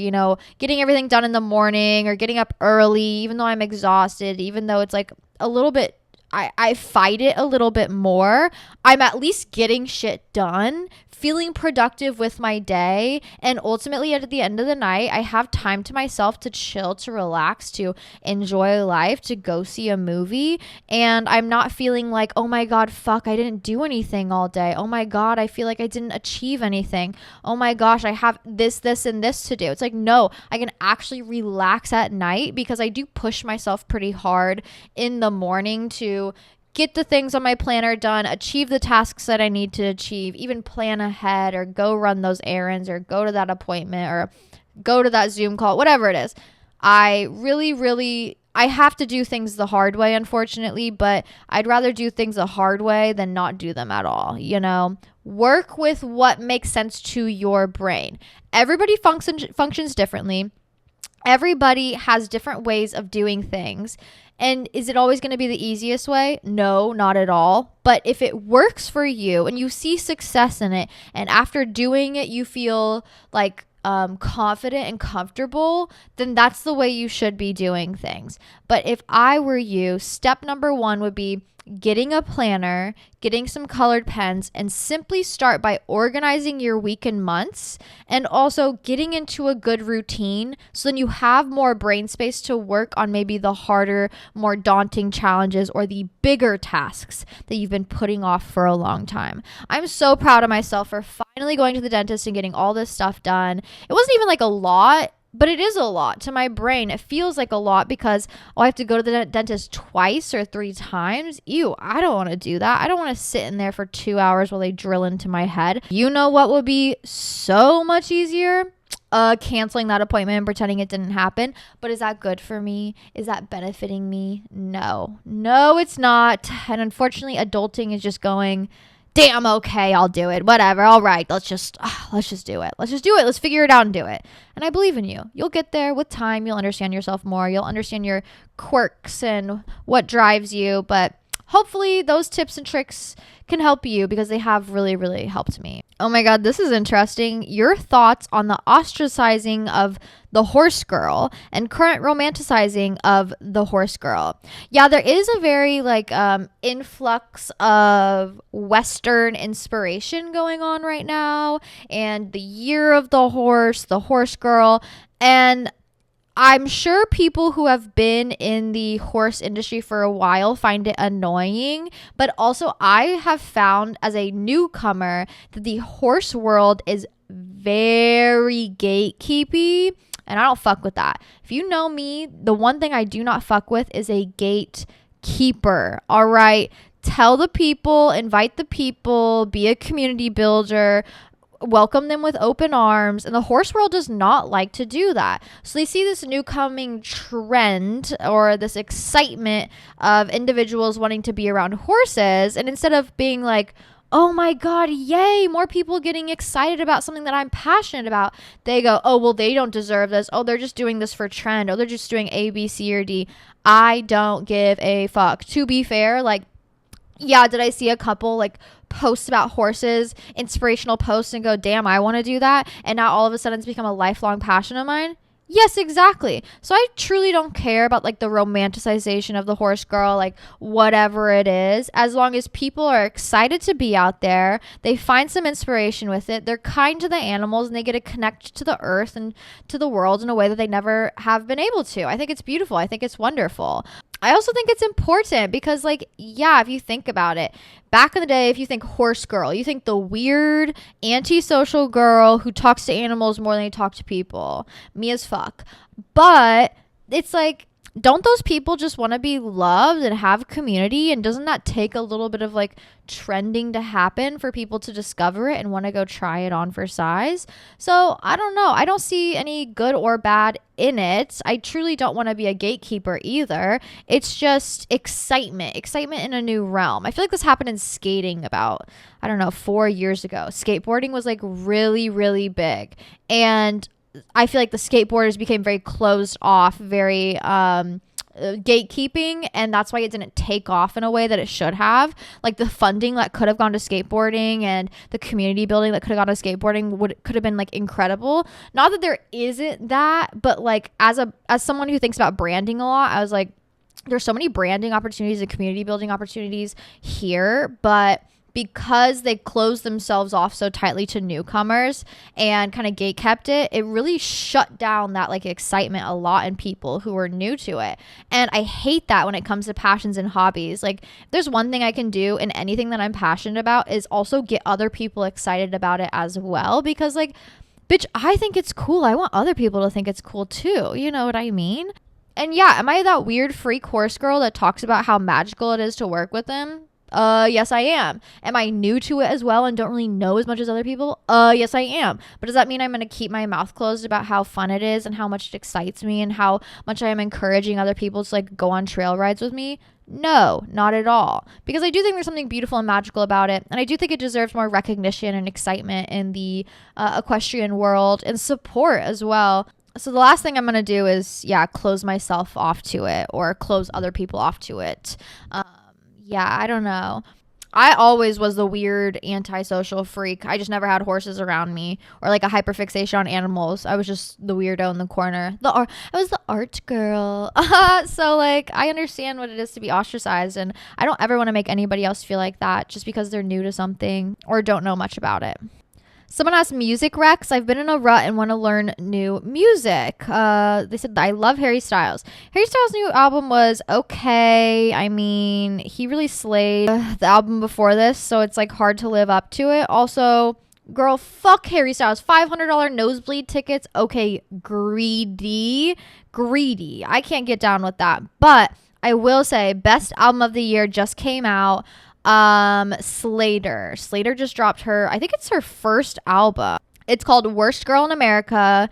getting everything done in the morning, or getting up early, even though I'm exhausted, even though it's like a little bit, I fight it a little bit more. I'm at least getting shit done, feeling productive with my day, and ultimately at the end of the night, I have time to myself to chill, to relax, to enjoy life, to go see a movie, and I'm not feeling like, oh my God, fuck, I didn't do anything all day. Oh my God, I feel like I didn't achieve anything. Oh my gosh, I have this, and this to do. It's like, no, I can actually relax at night, because I do push myself pretty hard in the morning to get the things on my planner done, achieve the tasks that I need to achieve, even plan ahead, or go run those errands, or go to that appointment, or go to that Zoom call, whatever it is. I have to do things the hard way, unfortunately, but I'd rather do things the hard way than not do them at all. Work with what makes sense to your brain. Everybody functions differently. Everybody has different ways of doing things. And is it always going to be the easiest way? No, not at all. But if it works for you and you see success in it, and after doing it, you feel like confident and comfortable, then that's the way you should be doing things. But if I were you, step number 1 would be getting a planner, getting some colored pens, and simply start by organizing your week and months, and also getting into a good routine, so then you have more brain space to work on maybe the harder, more daunting challenges, or the bigger tasks that you've been putting off for a long time. I'm so proud of myself for finally going to the dentist and getting all this stuff done. It wasn't even like a lot, but it is a lot to my brain. It feels like a lot because I have to go to the dentist twice or 3 times. Ew, I don't want to do that. I don't want to sit in there for 2 hours while they drill into my head. You know what would be so much easier? Canceling that appointment and pretending it didn't happen. But is that good for me? Is that benefiting me? No, it's not. And unfortunately, adulting is just going, damn, okay, I'll do it. Whatever. All right. Let's just do it. Let's figure it out and do it. And I believe in you. You'll get there with time. You'll understand yourself more. You'll understand your quirks and what drives you. But hopefully those tips and tricks can help you because they have really, really helped me. Oh my God, this is interesting. Your thoughts on the ostracizing of the horse girl and current romanticizing of the horse girl. Yeah, there is a very influx of Western inspiration going on right now, and the year of the horse girl, and I'm sure people who have been in the horse industry for a while find it annoying, but also I have found as a newcomer that the horse world is very gatekeepy, and I don't fuck with that. If you know me, the one thing I do not fuck with is a gatekeeper. All right, tell the people, invite the people, be a community builder, welcome them with open arms, and the horse world does not like to do that. So they see this new coming trend or this excitement of individuals wanting to be around horses, and instead of being like, oh my God, yay, more people getting excited about something that I'm passionate about, they go, oh, well, they don't deserve this. Oh, they're just doing this for trend. Oh, they're just doing A, B, C, or D. I don't give a fuck. To be fair, yeah, did I see a couple posts about horses, inspirational posts, and go, damn, I want to do that, and now all of a sudden it's become a lifelong passion of mine? Yes, exactly. So I truly don't care about the romanticization of the horse girl, whatever it is, as long as people are excited to be out there, they find some inspiration with it, they're kind to the animals, and they get to connect to the earth and to the world in a way that they never have been able to. I think it's beautiful. I think it's wonderful. I also think it's important because, yeah, if you think about it, back in the day, if you think horse girl, you think the weird, antisocial girl who talks to animals more than they talk to people. Me as fuck. But it's don't those people just want to be loved and have community? And doesn't that take a little bit of trending to happen for people to discover it and want to go try it on for size? So I don't know. I don't see any good or bad in it. I truly don't want to be a gatekeeper either. It's just excitement in a new realm. I feel like this happened in skating about, 4 years ago. Skateboarding was really, really big. And I feel like the skateboarders became very closed off, very gatekeeping, and that's why it didn't take off in a way that it should have. The funding that could have gone to skateboarding and the community building that could have gone to skateboarding could have been incredible. Not that there isn't that, but as someone who thinks about branding a lot, I was there's so many branding opportunities and community building opportunities here, but because they closed themselves off so tightly to newcomers and kind of gate kept it, it really shut down that excitement a lot in people who were new to it. And I hate that when it comes to passions and hobbies. There's one thing I can do in anything that I'm passionate about is also get other people excited about it as well, because bitch, I think it's cool. I want other people to think it's cool too. You know what I mean? And yeah, am I that weird freak horse girl that talks about how magical it is to work with them? Yes, I am. Am I new to it as well and don't really know as much as other people? Yes, I am. But does that mean I'm going to keep my mouth closed about how fun it is and how much it excites me and how much I am encouraging other people to go on trail rides with me? No, not at all. Because I do think there's something beautiful and magical about it. And I do think it deserves more recognition and excitement in the equestrian world and support as well. So the last thing I'm going to do is, close myself off to it or close other people off to it. Yeah, I don't know. I always was the weird antisocial freak. I just never had horses around me or a hyperfixation on animals. I was just the weirdo in the corner. I was the art girl. So I understand what it is to be ostracized, and I don't ever want to make anybody else feel like that just because they're new to something or don't know much about it. Someone asked music Rex. I've been in a rut and want to learn new music. They said, I love Harry Styles. Harry Styles' new album was okay. I mean, he really slayed the album before this, so it's hard to live up to it. Also, girl, fuck Harry Styles. $500 nosebleed tickets. Okay, greedy. I can't get down with that. But I will say, best album of the year just came out. Slater just dropped I think it's her first album. It's called Worst Girl in America.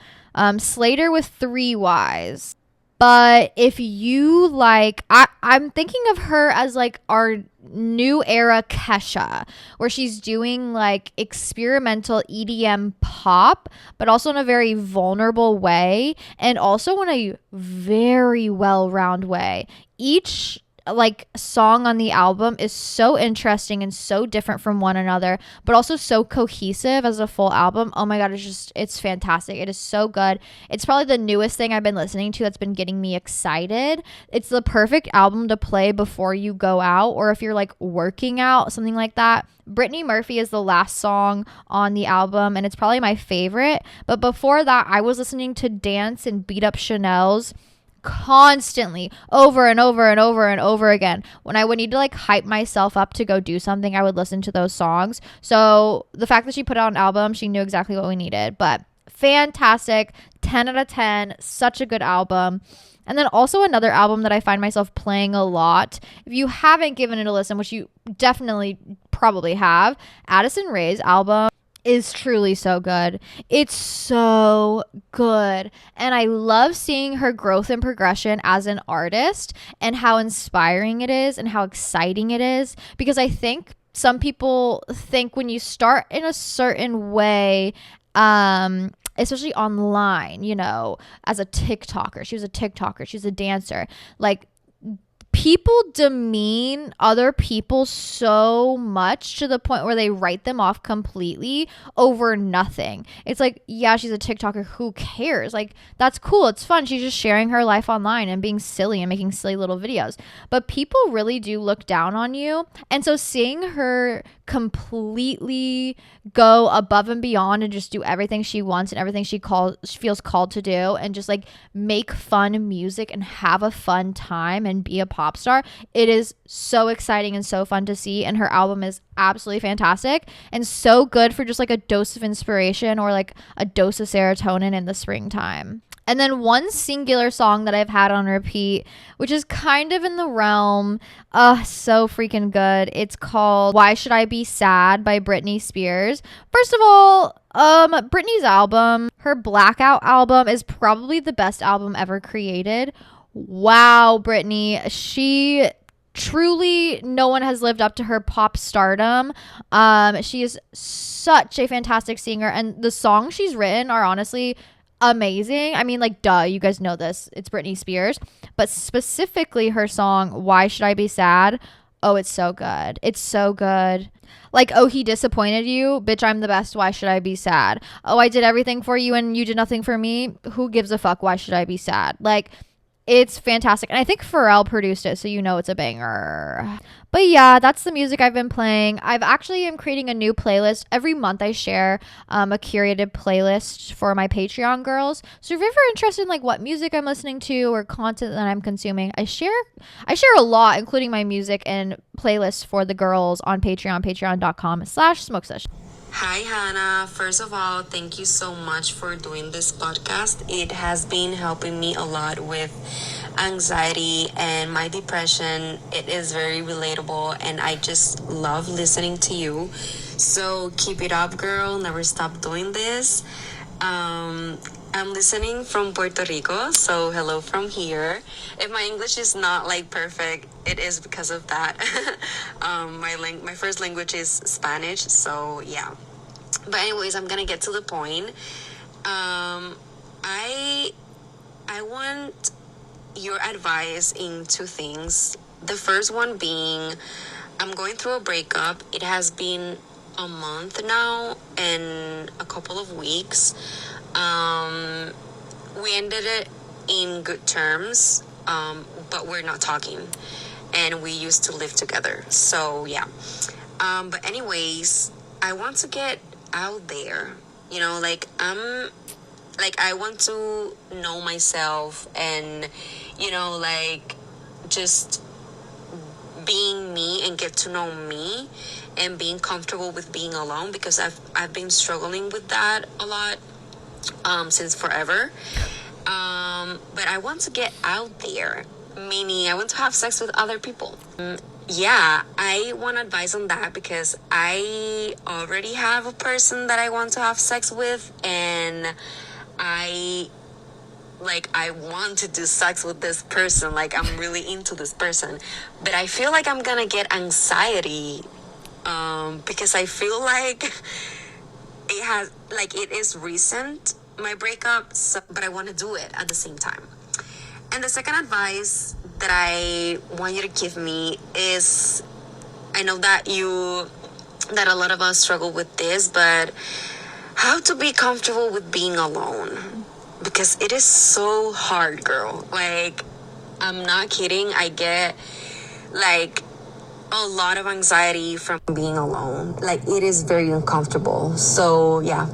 Slater with 3 Y's. But if you I'm thinking of her as our new era Kesha, where she's doing experimental EDM pop, but also in a very vulnerable way and also in a very well-rounded way. Each like song on the album is so interesting and so different from one another, but also so cohesive as a full album. Oh my god, it's fantastic. It is so good. It's probably the newest thing I've been listening to that's been getting me excited. It's the perfect album to play before you go out, or if you're like working out, something like that. Brittany Murphy is the last song on the album, and it's probably my favorite. But before that, I was listening to Dance and Beat Up Chanel's constantly, over and over and over and over again. When I would need to like hype myself up to go do something, I would listen to those songs. So the fact that she put out an album, she knew exactly what we needed. But fantastic, 10 out of 10, such a good album. And then also another album that I find myself playing a lot, if you haven't given it a listen, which you definitely probably have, Addison Rae's album is truly so good. It's so good. And I love seeing her growth and progression as an artist, and how inspiring it is and how exciting it is. Because I think some people think when you start in a certain way, especially online, you know, as a TikToker, she was a TikToker, she's a dancer, like, people demean other people so much to the point where they write them off completely over nothing. It's like, yeah, she's a TikToker, who cares? Like, that's cool, it's fun, she's just sharing her life online and being silly and making silly little videos. But people really do look down on you. And so seeing her completely go above and beyond and just do everything she wants and everything she feels called to do, and just like make fun music and have a fun time and be a pop star, it is so exciting and so fun to see. And her album is absolutely fantastic and so good for just like a dose of inspiration, or like a dose of serotonin in the springtime. And then one singular song that I've had on repeat, which is kind of in the realm, so freaking good. It's called Why Should I Be Sad by Britney Spears. First of all, Britney's album, her Blackout album, is probably the best album ever created. Wow, Britney. She truly, no one has lived up to her pop stardom. She is such a fantastic singer, and the songs she's written are honestly amazing. I mean, like, duh, you guys know this, it's Britney Spears, but specifically her song Why Should I Be Sad, oh, it's so good. It's so good. Like, oh, he disappointed you, bitch, I'm the best, why should I be sad? Oh, I did everything for you and you did nothing for me, who gives a fuck, why should I be sad? Like, it's fantastic. And I think Pharrell produced it, so you know it's a banger. But yeah, that's the music I've been playing. I've actually am creating a new playlist. Every month I share a curated playlist for my Patreon girls. So if you're ever interested in like what music I'm listening to or content that I'm consuming, I share a lot, including my music and playlists for the girls on Patreon, patreon.com/smokesesh. Hi, Hannah. First of all, thank you so much for doing this podcast. It has been helping me a lot with anxiety and my depression. It is very relatable, and I just love listening to you. So keep it up, girl. Never stop doing this. I'm listening from Puerto Rico, so hello from here. If my English is not like perfect, it is because of that. My first language is Spanish, so yeah. But anyways, I'm gonna get to the point. I want your advice in two things. The first one being, I'm going through a breakup. It has been a month now and a couple of weeks. We ended it in good terms, but we're not talking, and we used to live together, so yeah. But anyways, I want to get out there, you know, like I want to know myself, and you know, like, just being me and get to know me and being comfortable with being alone, because I've been struggling with that a lot since forever. But I want to get out there, meaning I want to have sex with other people. Yeah, I want advice on that, because I already have a person that I want to have sex with, and I want to do sex with this person. Like, I'm really into this person, but I feel like I'm gonna get anxiety, because I feel like it is recent, my breakup, so, but I want to do it at the same time. And the second advice that I want you to give me is, I know that a lot of us struggle with this, but how to be comfortable with being alone. Because it is so hard, girl. Like, I'm not kidding. I get, like, a lot of anxiety from being alone. Like, it is very uncomfortable. So, yeah,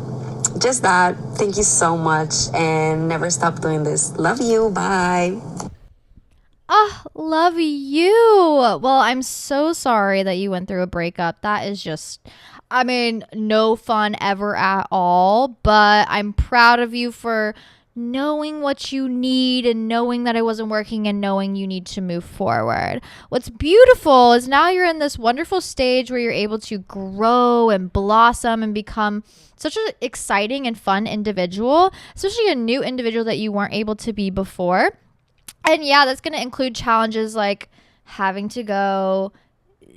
just that. Thank you so much, and never stop doing this. Love you. Bye. Oh, love you. Well, I'm so sorry that you went through a breakup. That is just, I mean, no fun ever at all. But I'm proud of you for knowing what you need and knowing that it wasn't working and knowing you need to move forward. What's beautiful is now you're in this wonderful stage where you're able to grow and blossom and become such an exciting and fun individual, especially a new individual that you weren't able to be before. And yeah, that's going to include challenges like having to go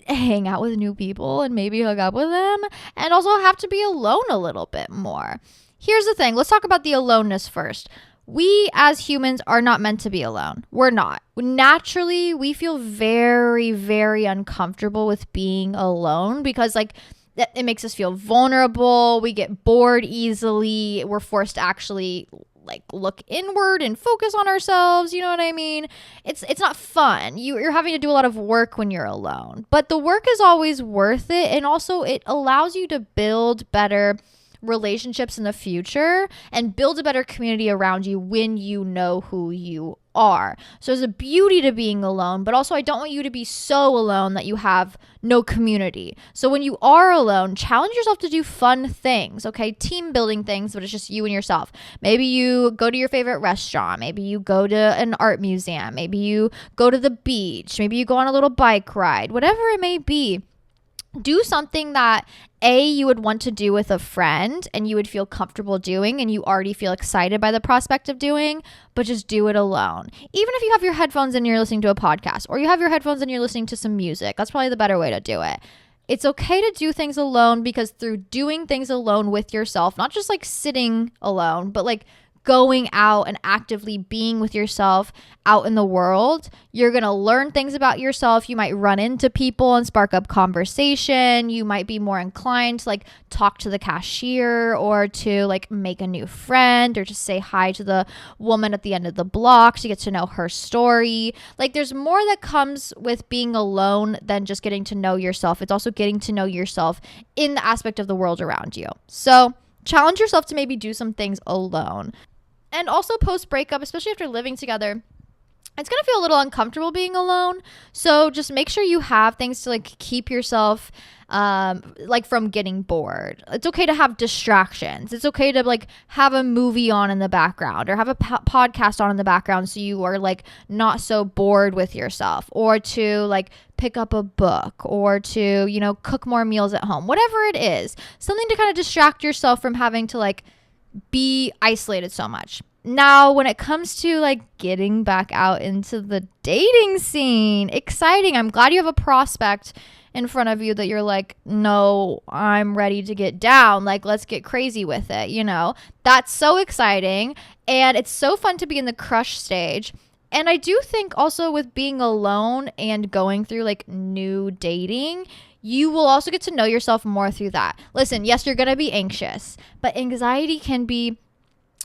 hang out with new people and maybe hook up with them, and also have to be alone a little bit more. Here's the thing. Let's talk about the aloneness first. We as humans are not meant to be alone. We're not. Naturally, we feel very, very uncomfortable with being alone because like it makes us feel vulnerable. We get bored easily. We're forced to actually like look inward and focus on ourselves. You know what I mean? It's not fun. You're having to do a lot of work when you're alone, but the work is always worth it. And also it allows you to build better relationships in the future and build a better community around you when you know who you are. So there's a beauty to being alone, but also I don't want you to be so alone that you have no community. So when you are alone, challenge yourself to do fun things, okay? Team building things, but it's just you and yourself. Maybe you go to your favorite restaurant. Maybe you go to an art museum. Maybe you go to the beach. Maybe you go on a little bike ride. Whatever it may be. Do something that you would want to do with a friend and you would feel comfortable doing and you already feel excited by the prospect of doing, but just do it alone. Even if you have your headphones and you're listening to a podcast, or you have your headphones and you're listening to some music, that's probably the better way to do it. It's okay to do things alone, because through doing things alone with yourself, not just like sitting alone, but like going out and actively being with yourself out in the world, you're going to learn things about yourself. You might run into people and spark up conversation. You might be more inclined to like talk to the cashier or to like make a new friend or just say hi to the woman at the end of the block to get to know her story. Like there's more that comes with being alone than just getting to know yourself. It's also getting to know yourself in the aspect of the world around you. So challenge yourself to maybe do some things alone. And also post breakup, especially after living together, it's going to feel a little uncomfortable being alone. So just make sure you have things to like keep yourself like from getting bored. It's okay to have distractions. It's okay to like have a movie on in the background or have a podcast on in the background so you are like not so bored with yourself, or to like pick up a book, or to, you know, cook more meals at home. Whatever it is, something to kind of distract yourself from having to like be isolated so much. Now, when it comes to like getting back out into the dating scene, exciting. I'm glad you have a prospect in front of you that you're like, no, I'm ready to get down. Like, let's get crazy with it. You know, that's so exciting. And it's so fun to be in the crush stage. And I do think also with being alone and going through like new dating, you will also get to know yourself more through that. Listen, yes, you're going to be anxious, but anxiety can be,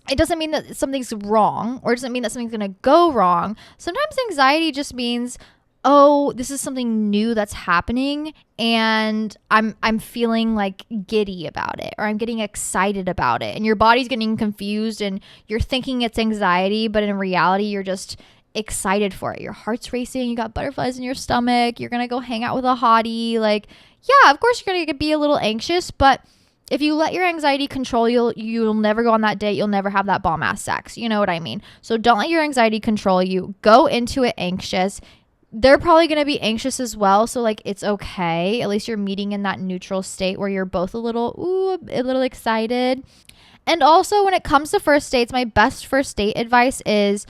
it doesn't mean that something's wrong, or it doesn't mean that something's going to go wrong. Sometimes anxiety just means, oh, this is something new that's happening and I'm feeling like giddy about it, or I'm getting excited about it. And your body's getting confused and you're thinking it's anxiety, but in reality, you're just excited for it. Your heart's racing, you got butterflies in your stomach, you're gonna go hang out with a hottie. Like, yeah, of course you're gonna be a little anxious, but if you let your anxiety control you, you'll never go on that date. You'll never have that bomb ass sex. You know what I mean? So don't let your anxiety control you. Go into it anxious. They're probably going to be anxious as well. So like, it's okay. At least you're meeting in that neutral state where you're both a little excited. And also when it comes to first dates, my best first date advice is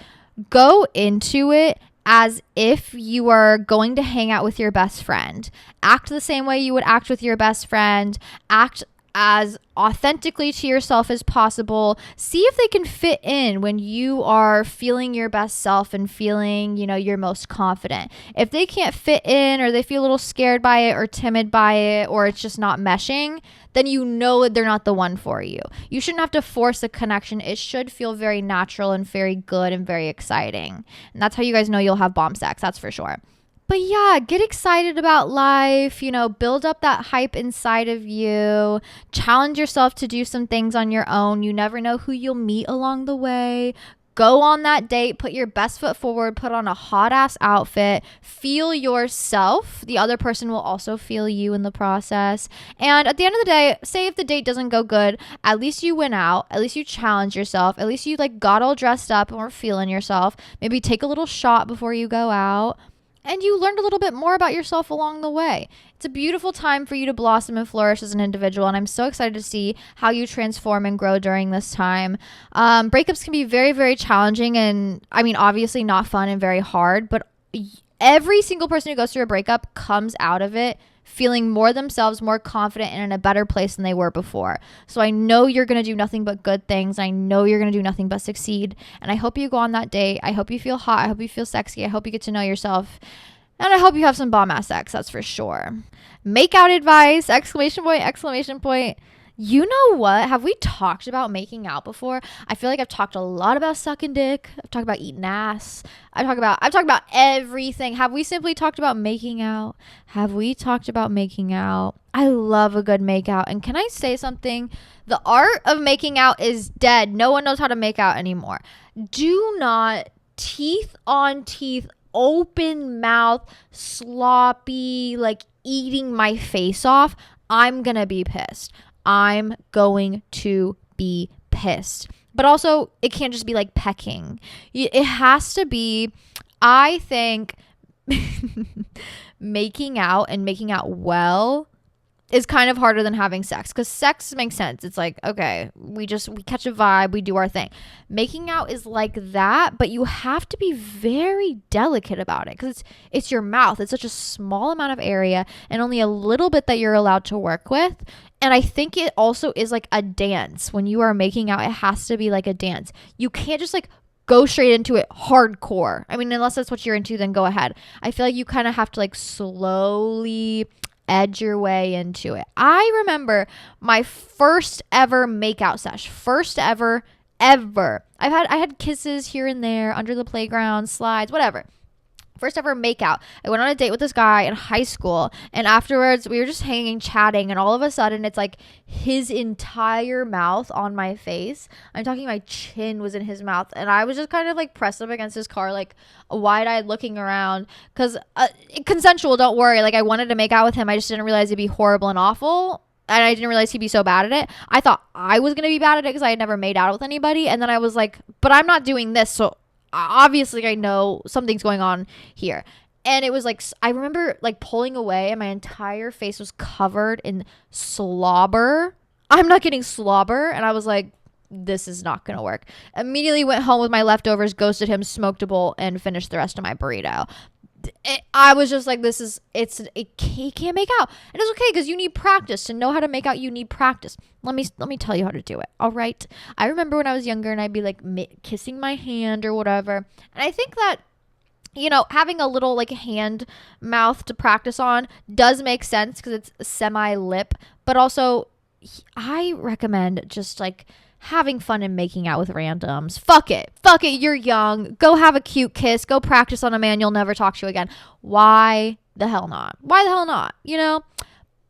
go into it as if you are going to hang out with your best friend. Act the same way you would act with your best friend. Act as authentically to yourself as possible. See if they can fit in when you are feeling your best self and feeling, your most confident. If they can't fit in, or they feel a little scared by it or timid by it, or it's just not meshing, then you know that they're not the one for you. You shouldn't have to force a connection. It should feel very natural and very good and very exciting. And that's how you guys know you'll have bomb sex, that's for sure. But yeah, get excited about life, build up that hype inside of you, challenge yourself to do some things on your own. You never know who you'll meet along the way. Go on that date, put your best foot forward, put on a hot ass outfit, feel yourself. The other person will also feel you in the process. And at the end of the day, say if the date doesn't go good, at least you went out, at least you challenged yourself, at least you got all dressed up and were feeling yourself. Maybe take a little shot before you go out. And you learned a little bit more about yourself along the way. It's a beautiful time for you to blossom and flourish as an individual. And I'm so excited to see how you transform and grow during this time. Breakups can be very, very challenging. And obviously not fun and very hard. But every single person who goes through a breakup comes out of it feeling more themselves, more confident, and in a better place than they were before. So I know you're going to do nothing but good things. I know you're going to do nothing but succeed. And I hope you go on that date. I hope you feel hot. I hope you feel sexy. I hope you get to know yourself. And I hope you have some bomb ass sex. That's for sure. Make out advice! Exclamation point, exclamation point. You know what? Have we talked about making out before? I feel like I've talked a lot about sucking dick. I've talked about eating ass. I've talked about everything. Have we simply talked about making out? Have we talked about making out? I love a good make out. And can I say something? The art of making out is dead. No one knows how to make out anymore. Do not teeth on teeth, open mouth, sloppy, eating my face off. I'm gonna be pissed. I'm going to be pissed. But also, it can't just be pecking. It has to be, I think, making out and making out well is kind of harder than having sex, because sex makes sense. It's okay, we catch a vibe, we do our thing. Making out is like that, but you have to be very delicate about it, because it's your mouth. It's such a small amount of area and only a little bit that you're allowed to work with. And I think it also is a dance. When you are making out, it has to be a dance. You can't just go straight into it hardcore. Unless that's what you're into, then go ahead. I feel you kind of have to slowly edge your way into it. I remember my first ever makeout sesh. First ever. I had kisses here and there, under the playground, slides, whatever. First ever makeout. I went on a date with this guy in high school, and afterwards we were just hanging, chatting, and all of a sudden it's his entire mouth on my face. I'm talking my chin was in his mouth, and I was just kind of pressed up against his car, wide-eyed looking around, because consensual, don't worry. I wanted to make out with him. I just didn't realize it'd be horrible and awful. And I didn't realize he'd be so bad at it. I thought I was going to be bad at it because I had never made out with anybody. And then I was but I'm not doing this, so obviously I know something's going on here. And it was I remember pulling away, and my entire face was covered in slobber. I'm not getting slobber. And I was this is not gonna work. Immediately went home with my leftovers, ghosted him, smoked a bowl, and finished the rest of my burrito. I was just it can't make out. And it's okay, because you need practice. To know how to make out, you need practice. Let me tell you how to do it. All right. I remember when I was younger, and I'd be kissing my hand or whatever. And I think that, having a little hand mouth to practice on does make sense, because it's semi lip. But also, I recommend just having fun and making out with randoms. Fuck it. You're young. Go have a cute kiss. Go practice on a man you'll never talk to again. Why the hell not?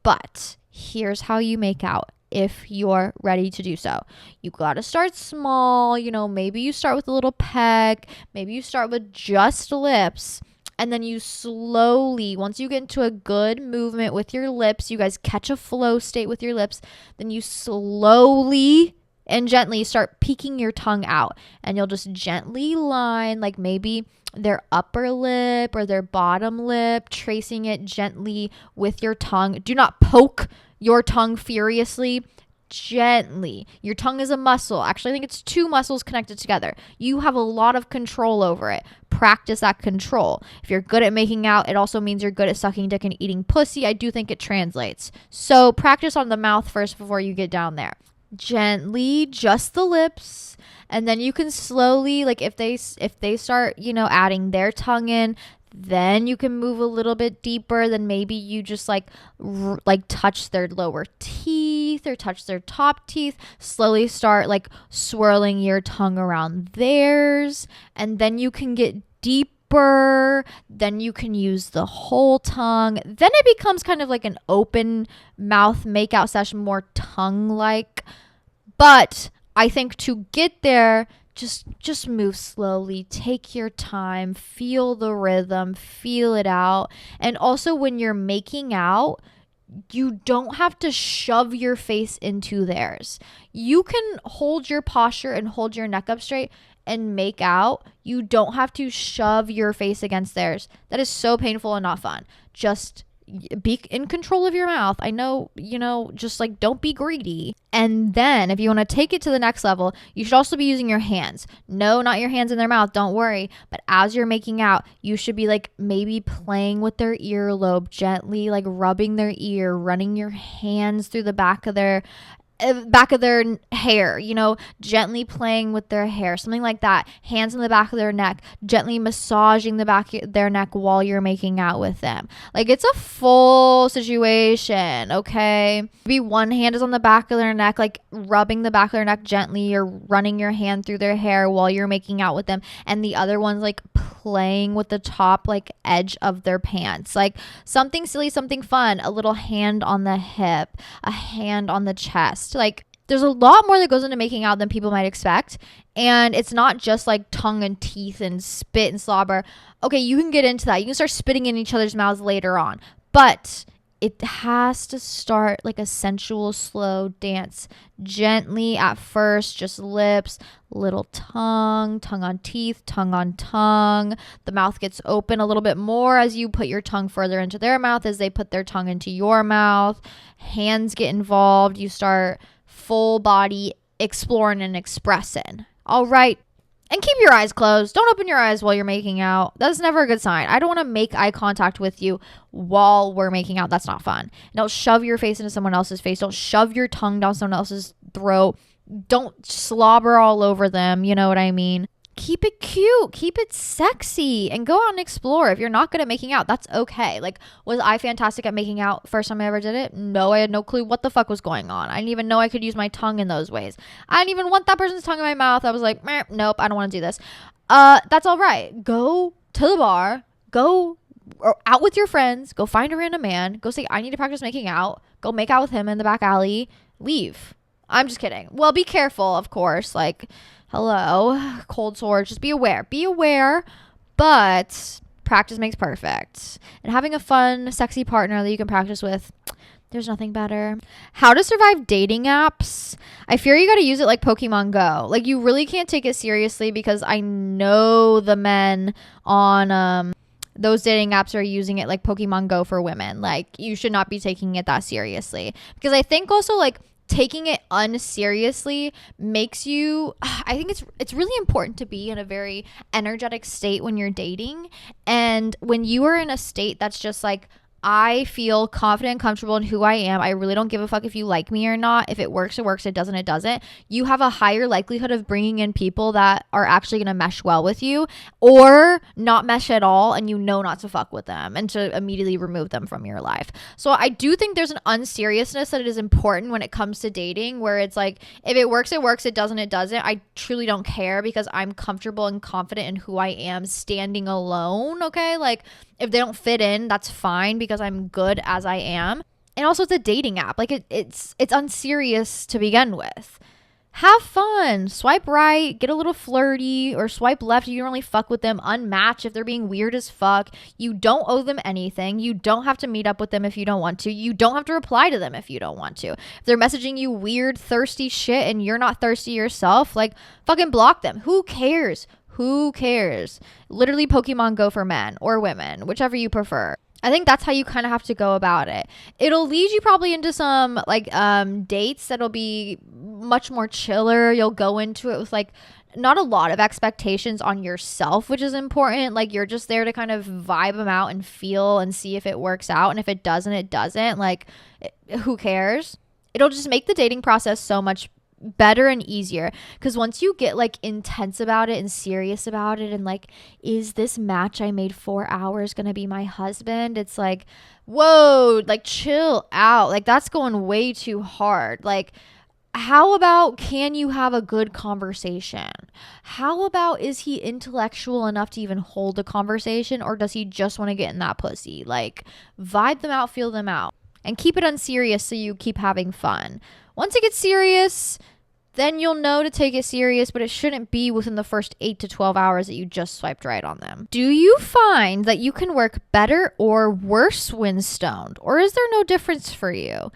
But here's how you make out if you're ready to do so. You gotta start small. Maybe you start with a little peck. Maybe you start with just lips. And then you slowly, once you get into a good movement with your lips, you guys catch a flow state with your lips, then you slowly and gently start peeking your tongue out, and you'll just gently line maybe their upper lip or their bottom lip, tracing it gently with your tongue. Do not poke your tongue furiously. Gently. Your tongue is a muscle. Actually, I think it's two muscles connected together. You have a lot of control over it. practice that control. If you're good at making out, it also means you're good at sucking dick and eating pussy. I do think it translates. So practice on the mouth first before you get down there. Gently, just the lips, and then you can slowly, like if they start, you know, adding their tongue in, then you can move a little bit deeper. Then maybe you just like touch their lower teeth or touch their top teeth. Slowly start like swirling your tongue around theirs, and then you can get deeper. Then you can use the whole tongue. Then it becomes kind of like an open mouth makeout session, more tongue like. But I think to get there, just move slowly, take your time, feel the rhythm, feel it out. And also when you're making out, you don't have to shove your face into theirs. You can hold your posture and hold your neck up straight and make out. You don't have to shove your face against theirs. That is so painful and not fun. Just be in control of your mouth. I know, you know, just like don't be greedy. And then if you want to take it to the next level, you should also be using your hands. No, not your hands in their mouth, don't worry. But as you're making out, you should be like maybe playing with their earlobe, gently like rubbing their ear, running your hands through the back of their hair, you know, gently playing with their hair, something like that. Hands in the back of their neck, gently massaging the back of their neck while you're making out with them. Like it's a full situation, okay? Maybe one hand is on the back of their neck, like rubbing the back of their neck gently, or running your hand through their hair while you're making out with them, and the other one's like playing with the top like edge of their pants. Like something silly, something fun, a little hand on the hip, a hand on the chest. Like there's a lot more that goes into making out than people might expect. And it's not just like tongue and teeth and spit and slobber. Okay, you can get into that. You can start spitting in each other's mouths later on. But it has to start like a sensual, slow dance. Gently at first, just lips, little tongue, tongue on teeth, tongue on tongue. The mouth gets open a little bit more as you put your tongue further into their mouth, as they put their tongue into your mouth. Hands get involved. You start full body exploring and expressing. All right. And keep your eyes closed. Don't open your eyes while you're making out. That's never a good sign. I don't want to make eye contact with you while we're making out. That's not fun. Don't shove your face into someone else's face. Don't shove your tongue down someone else's throat. Don't slobber all over them. You know what I mean? Keep it cute. Keep it sexy. And go out and explore. If you're not good at making out, that's okay. Like, was I fantastic at making out first time I ever did it? No, I had no clue what the fuck was going on. I didn't even know I could use my tongue in those ways. I didn't even want that person's tongue in my mouth. I was like, nope, I don't want to do this. That's all right. Go to the bar. Go out with your friends. Go find a random man. Go say, I need to practice making out. Go make out with him in the back alley. Leave. I'm just kidding. Well, be careful, of course. Like, hello, cold sores. Just be aware, but practice makes perfect. And having a fun, sexy partner that you can practice with, there's nothing better. How to survive dating apps. I fear you got to use it like Pokemon Go. Like, you really can't take it seriously, because I know the men on those dating apps are using it like Pokemon Go for women. Like, you should not be taking it that seriously, because I think also like taking it unseriously makes you, I think it's really important to be in a very energetic state when you're dating. And when you are in a state that's just like, I feel confident and comfortable in who I am, I really don't give a fuck if you like me or not. If it works, it works. It doesn't, it doesn't. You have a higher likelihood of bringing in people that are actually going to mesh well with you, or not mesh at all, and you know not to fuck with them and to immediately remove them from your life. So I do think there's an unseriousness that it is important when it comes to dating, where it's like, if it works, it works. It doesn't, it doesn't. I truly don't care, because I'm comfortable and confident in who I am standing alone. Okay. Like, if they don't fit in, that's fine, because I'm good as I am. And also, it's a dating app. Like, it's unserious to begin with. Have fun. Swipe right. Get a little flirty. Or swipe left if you don't really fuck with them. Unmatch if they're being weird as fuck. You don't owe them anything. You don't have to meet up with them if you don't want to. You don't have to reply to them if you don't want to. If they're messaging you weird, thirsty shit and you're not thirsty yourself, like, fucking block them. Who cares? Who cares? Literally Pokemon Go for men or women, whichever you prefer. I think that's how you kind of have to go about it. It'll lead you probably into some like dates that'll be much more chiller. You'll go into it with like not a lot of expectations on yourself, which is important. Like, you're just there to kind of vibe them out and feel and see if it works out. And if it doesn't, it doesn't. Like, who cares? It'll just make the dating process so much better and easier, because once you get like intense about it and serious about it and like, is this match I made 4 hours gonna be my husband, it's like, whoa, like chill out. Like, that's going way too hard. Like, how about, can you have a good conversation? How about, is he intellectual enough to even hold a conversation, or does he just want to get in that pussy? Like, vibe them out, feel them out, and keep it unserious so you keep having fun. Once it gets serious, then you'll know to take it serious, but it shouldn't be within the first 8 to 12 hours that you just swiped right on them. Do you find that you can work better or worse when stoned, or is there no difference for you?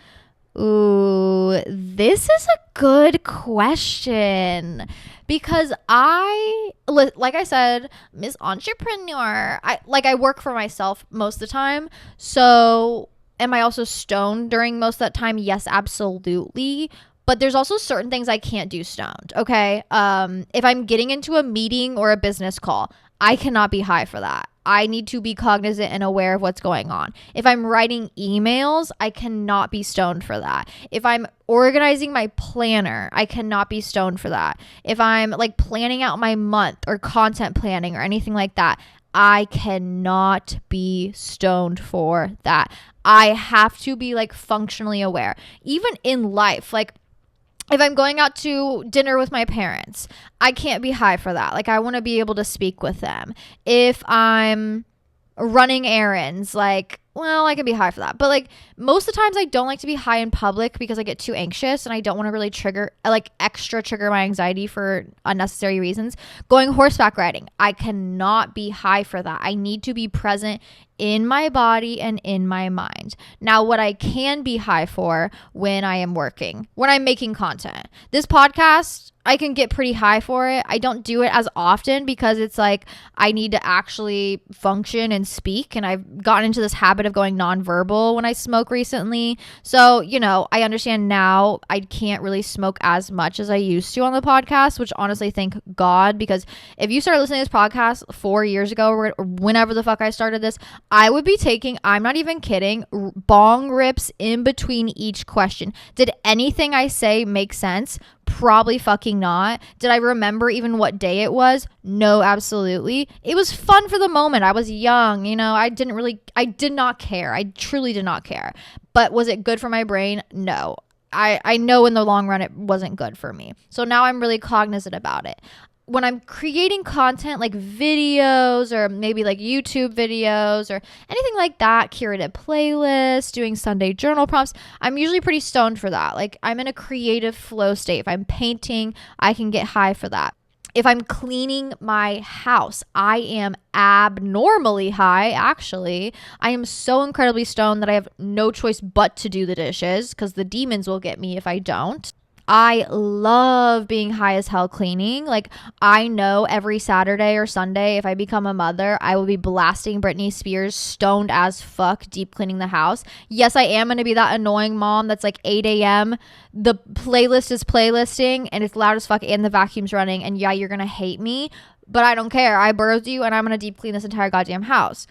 Ooh, this is a good question, because like I said, Miss Entrepreneur, I work for myself most of the time. So am I also stoned during most of that time? Yes, absolutely. But there's also certain things I can't do stoned, okay? If I'm getting into a meeting or a business call, I cannot be high for that. I need to be cognizant and aware of what's going on. If I'm writing emails, I cannot be stoned for that. If I'm organizing my planner, I cannot be stoned for that. If I'm like planning out my month or content planning or anything like that, I cannot be stoned for that. I have to be like functionally aware. Even in life, like, if I'm going out to dinner with my parents, I can't be high for that. Like, I want to be able to speak with them. If I'm running errands, like, well, I can be high for that. But like, most of the times I don't like to be high in public because I get too anxious and I don't want to really extra trigger my anxiety for unnecessary reasons. Going horseback riding, I cannot be high for that. I need to be present in my body and in my mind. Now, what I can be high for when I am working, when I'm making content, this podcast, I can get pretty high for it. I don't do it as often because it's like, I need to actually function and speak. And I've gotten into this habit of going nonverbal when I smoke recently. So, I understand now I can't really smoke as much as I used to on the podcast, which honestly, thank God, because if you started listening to this podcast 4 years ago or whenever the fuck I started this, I would be taking, I'm not even kidding, bong rips in between each question. Did anything I say make sense? Probably fucking not. Did I remember even what day it was? No, absolutely. It was fun for the moment. I was young, I did not care. I truly did not care. But was it good for my brain? No. I know in the long run it wasn't good for me. So now I'm really cognizant about it. When I'm creating content like videos or maybe like YouTube videos or anything like that, curated playlists, doing Sunday journal prompts, I'm usually pretty stoned for that. Like, I'm in a creative flow state. If I'm painting, I can get high for that. If I'm cleaning my house, I am abnormally high, actually. I am so incredibly stoned that I have no choice but to do the dishes because the demons will get me if I don't. I love being high as hell cleaning. Like, I know every Saturday or Sunday, if I become a mother, I will be blasting Britney Spears stoned as fuck, deep cleaning the house. Yes, I am going to be that annoying mom that's like 8 a.m. The playlist is playlisting and it's loud as fuck and the vacuum's running. And yeah, you're going to hate me, but I don't care. I birthed you and I'm going to deep clean this entire goddamn house.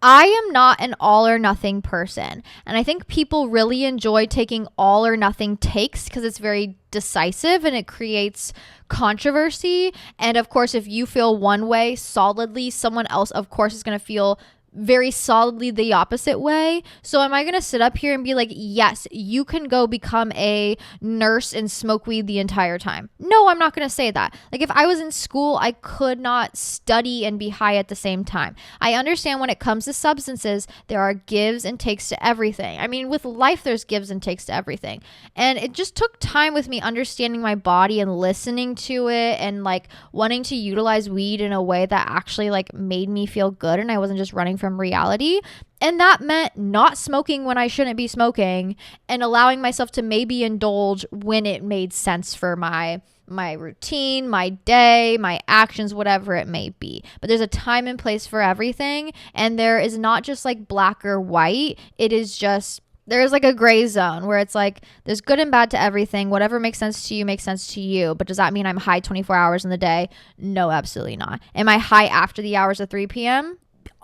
I am not an all or nothing person. And I think people really enjoy taking all or nothing takes because it's very decisive and it creates controversy. And of course, if you feel one way solidly, someone else, of course, is going to feel very solidly the opposite way. So am I going to sit up here and be like, yes, you can go become a nurse and smoke weed the entire time? No, I'm not going to say that. Like, if I was in school, I could not study and be high at the same time. I understand when it comes to substances, there are gives and takes to everything. I mean, with life, there's gives and takes to everything. And it just took time with me understanding my body and listening to it and like wanting to utilize weed in a way that actually like made me feel good and I wasn't just running from reality. And that meant not smoking when I shouldn't be smoking and allowing myself to maybe indulge when it made sense for my routine, my day, my actions, whatever it may be. But there's a time and place for everything. And there is not just like black or white. It is just there's like a gray zone where it's like there's good and bad to everything. Whatever makes sense to you makes sense to you. But does that mean I'm high 24 hours in the day? No, absolutely not. Am I high after the hours of 3 p.m.?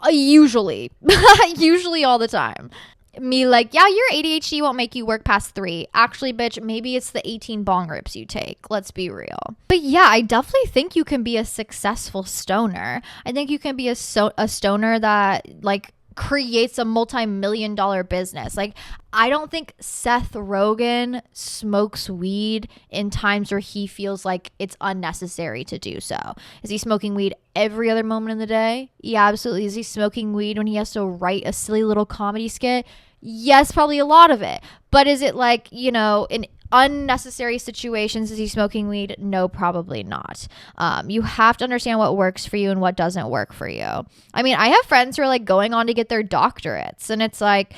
Usually. Usually all the time. Me like, yeah, your ADHD won't make you work past 3. Actually, bitch, maybe it's the 18 bong rips you take. Let's be real. But yeah, I definitely think you can be a successful stoner. I think you can be a stoner that like creates a multi-million-dollar business. Like, I don't think Seth Rogen smokes weed in times where he feels like it's unnecessary to do so. Is he smoking weed every other moment in the day? Yeah, absolutely. Is he smoking weed when he has to write a silly little comedy skit? Yes, probably a lot of it. But is it like, you know, in unnecessary situations, is he smoking weed? No, probably not. You have to understand what works for you and what doesn't work for you. I mean, I have friends who are like going on to get their doctorates, and it's like,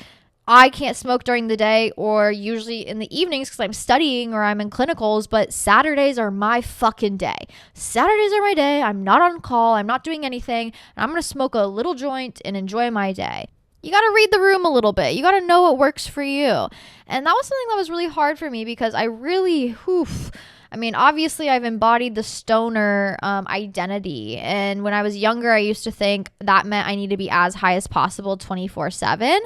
I can't smoke during the day or usually in the evenings because I'm studying or I'm in clinicals, but Saturdays are my fucking day. Saturdays are my day. I'm not on call. I'm not doing anything. And I'm going to smoke a little joint and enjoy my day. You got to read the room a little bit. You got to know what works for you. And that was something that was really hard for me because I really, I mean, obviously I've embodied the stoner identity. And when I was younger, I used to think that meant I need to be as high as possible 24/7.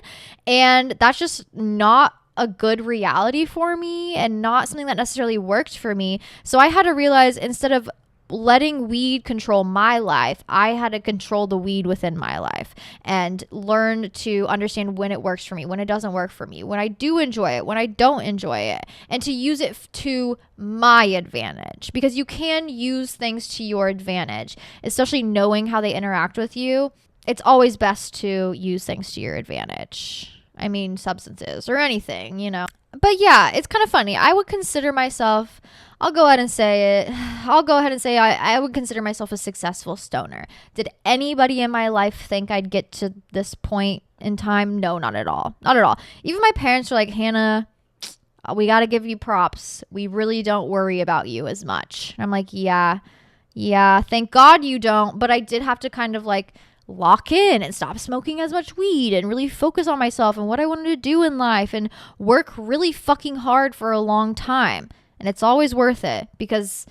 And that's just not a good reality for me and not something that necessarily worked for me. So I had to realize, instead of letting weed control my life, I had to control the weed within my life and learn to understand when it works for me, when it doesn't work for me, when I do enjoy it, when I don't enjoy it, and to use it to my advantage, because you can use things to your advantage, especially knowing how they interact with you. It's always best to use things to your advantage. I mean, substances or anything, you know. But yeah, it's kind of funny. I would consider myself, I'll go ahead and say it. I'll go ahead and say I would consider myself a successful stoner. Did anybody in my life think I'd get to this point in time? No, not at all. Not at all. Even my parents were like, Hannah, we got to give you props. We really don't worry about you as much. And I'm like, yeah, thank God you don't. But I did have to kind of like lock in and stop smoking as much weed and really focus on myself and what I wanted to do in life and work really fucking hard for a long time. And it's always worth it, because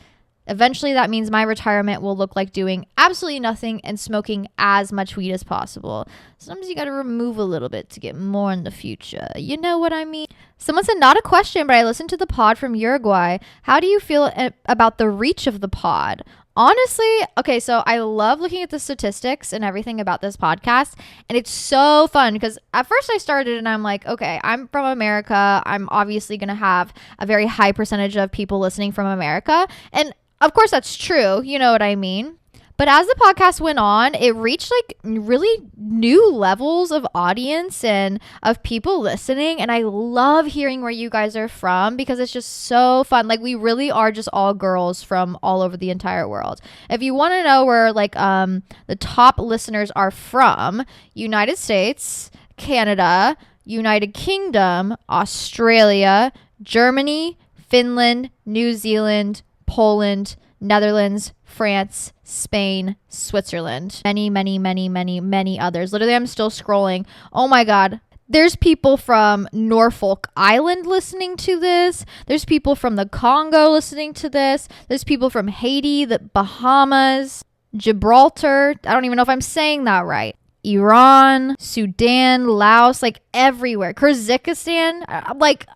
eventually that means my retirement will look like doing absolutely nothing and smoking as much weed as possible. Sometimes you got to remove a little bit to get more in the future. You know what I mean? Someone said, not a question, but I listened to the pod from Uruguay. How do you feel about the reach of the pod? Honestly, okay, so I love looking at the statistics and everything about this podcast, and it's so fun because at first I started and I'm like, okay, I'm from America. I'm obviously going to have a very high percentage of people listening from America, and of course that's true. You know what I mean? But as the podcast went on, it reached like really new levels of audience and of people listening. And I love hearing where you guys are from because it's just so fun. Like, we really are just all girls from all over the entire world. If you want to know where like the top listeners are from: United States, Canada, United Kingdom, Australia, Germany, Finland, New Zealand, Poland, Netherlands, France, Spain, Switzerland, many others. Literally, I'm still scrolling. Oh my God. There's people from Norfolk Island listening to this. There's people from the Congo listening to this. There's people from Haiti, the Bahamas, Gibraltar. I don't even know if I'm saying that right. Iran, Sudan, Laos, like everywhere. Kyrgyzstan. I'm like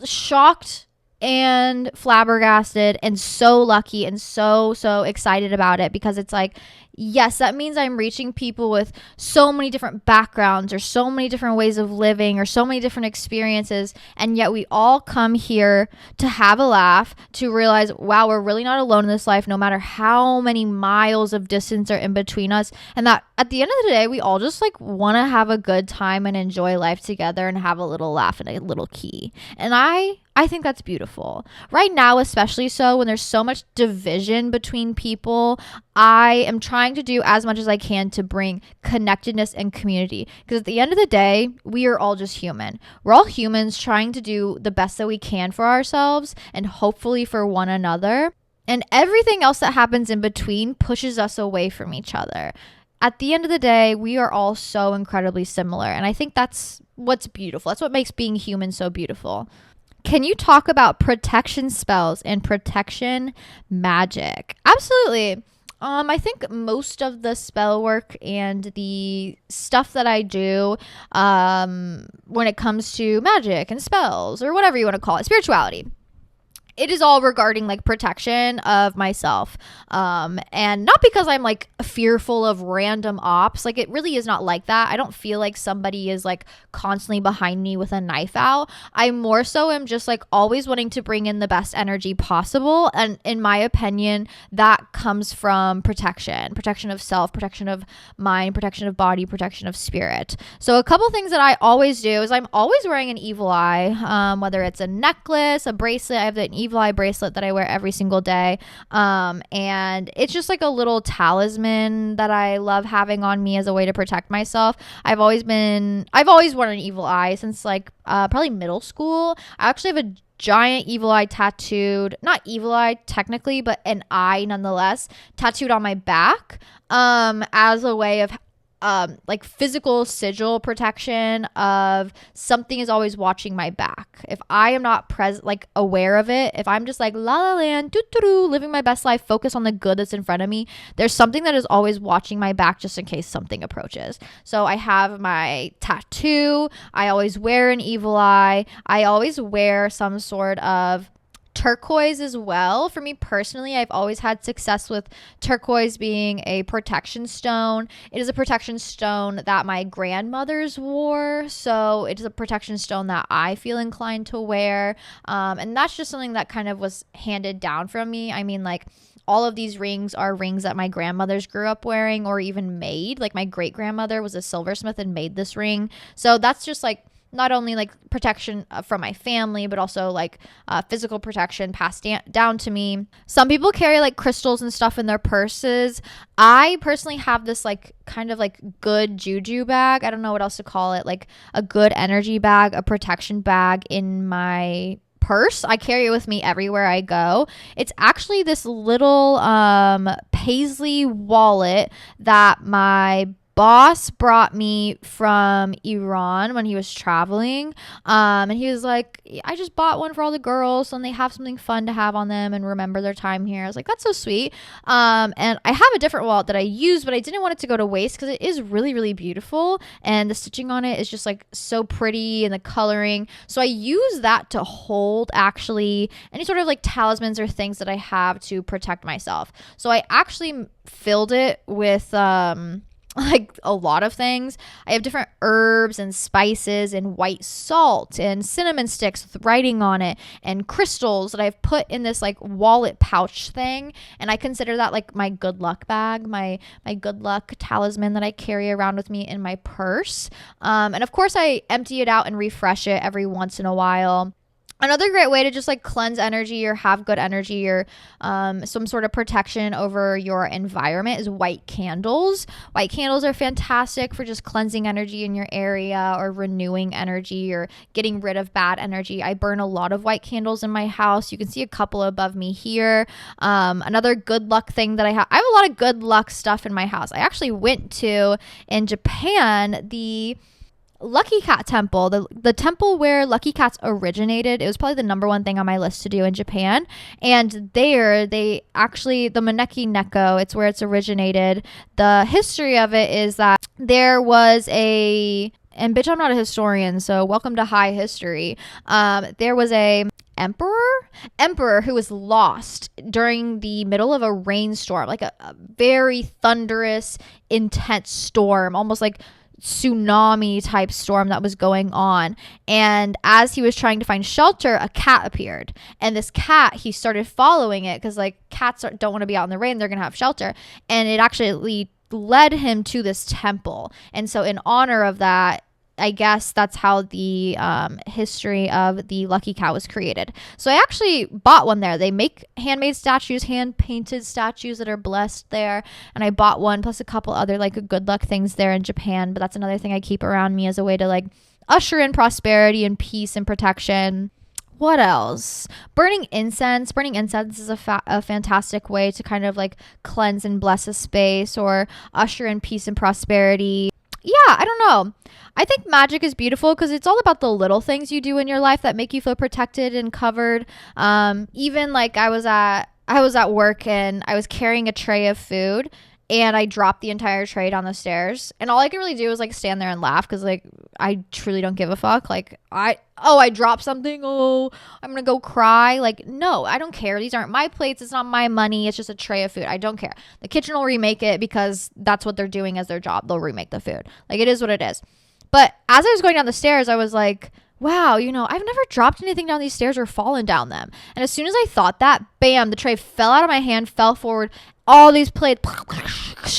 shocked and flabbergasted and so lucky and so excited about it, because it's like, yes, that means I'm reaching people with so many different backgrounds or so many different ways of living or so many different experiences, and yet we all come here to have a laugh, to realize, wow, we're really not alone in this life, no matter how many miles of distance are in between us, and that at the end of the day, we all just like want to have a good time and enjoy life together and have a little laugh and a little key. And I think that's beautiful. Right now, especially so, when there's so much division between people, I am trying to do as much as I can to bring connectedness and community. Because at the end of the day, we are all just human. We're all humans trying to do the best that we can for ourselves and hopefully for one another. And everything else that happens in between pushes us away from each other. at the end of the day, we are all so incredibly similar. And I think that's what's beautiful. That's what makes being human so beautiful. Can you talk about protection spells and protection magic? Absolutely. I think most of the spell work and the stuff that I do, when it comes to magic and spells or whatever you want to call it, spirituality, it is all regarding like protection of myself, and not because I'm like fearful of random ops. Like, it really is not like that. I don't feel like somebody is like constantly behind me with a knife out. I more so am just like always wanting to bring in the best energy possible, and in my opinion, that comes from protection of self, protection of mind, protection of body, protection of spirit. So a couple things that I always do is I'm always wearing an evil eye, whether it's a necklace, a bracelet. I have an evil eye bracelet that I wear every single day, and it's just like a little talisman that I love having on me as a way to protect myself. I've always worn an evil eye since like probably middle school. I actually have a giant evil eye tattooed, not evil eye technically, but an eye nonetheless, tattooed on my back, as a way of like physical sigil protection of something is always watching my back. If I am not like aware of it, if I'm just like la la land, living my best life, focus on the good that's in front of me, there's something that is always watching my back just in case something approaches. So I have my tattoo. I always wear an evil eye. I always wear some sort of turquoise as well. For me personally, I've always had success with turquoise being a protection stone. It is a protection stone that my grandmothers wore, so it is a protection stone that I feel inclined to wear, and that's just something that kind of was handed down from me. I mean, like, all of these rings are rings that my grandmothers grew up wearing or even made. Like, my great grandmother was a silversmith and made this ring, so that's just like not only like protection from my family, but also like physical protection passed down to me. Some people carry like crystals and stuff in their purses. I personally have this like kind of like good juju bag. I don't know what else to call it. Like a good energy bag, a protection bag in my purse. I carry it with me everywhere I go. It's actually this little paisley wallet that my boss brought me from Iran when he was traveling, and he was like, I just bought one for all the girls so they have something fun to have on them and remember their time here. I was like, that's so sweet. And I have a different wallet that I use, but I didn't want it to go to waste because it is really, really beautiful, and the stitching on it is just like so pretty, and the coloring. So I use that to hold actually any sort of like talismans or things that I have to protect myself. So I actually filled it with like a lot of things. I have different herbs and spices and white salt and cinnamon sticks with writing on it and crystals that I've put in this like wallet pouch thing, and I consider that like my good luck bag, my good luck talisman that I carry around with me in my purse. And of course I empty it out and refresh it every once in a while. Another great way to just like cleanse energy or have good energy or some sort of protection over your environment is white candles. White candles are fantastic for just cleansing energy in your area or renewing energy or getting rid of bad energy. I burn a lot of white candles in my house. You can see a couple above me here. Another good luck thing that I have a lot of good luck stuff in my house. I actually went to, in Japan, the Lucky Cat Temple, the temple where Lucky Cats originated. It was probably the number one thing on my list to do in Japan. And there, they actually, the Maneki Neko, it's where it's originated. The history of it is that there was and bitch, I'm not a historian, so welcome to high history. There was a emperor who was lost during the middle of a rainstorm, like a very thunderous, intense storm, almost like tsunami type storm that was going on. And as he was trying to find shelter, a cat appeared, and this cat, he started following it because like cats don't want to be out in the rain, they're gonna have shelter, and it actually led him to this temple. And so in honor of that, I guess that's how the history of the Lucky Cat was created. So I actually bought one there. They make handmade statues, hand-painted statues that are blessed there. And I bought one plus a couple other like good luck things there in Japan. But that's another thing I keep around me as a way to like usher in prosperity and peace and protection. What else? Burning incense. Burning incense is a fantastic way to kind of like cleanse and bless a space or usher in peace and prosperity. Yeah, I don't know. I think magic is beautiful because it's all about the little things you do in your life that make you feel protected and covered. Even like I was at work and I was carrying a tray of food and I dropped the entire tray down the stairs. And all I could really do was like stand there and laugh because like I truly don't give a fuck. Like I dropped something. Oh, I'm gonna go cry. Like, no, I don't care. These aren't my plates. It's not my money. It's just a tray of food. I don't care. The kitchen will remake it because that's what they're doing as their job. They'll remake the food. Like, it is what it is. But as I was going down the stairs, I was like, wow, I've never dropped anything down these stairs or fallen down them. And as soon as I thought that, bam, the tray fell out of my hand, fell forward. All these plates,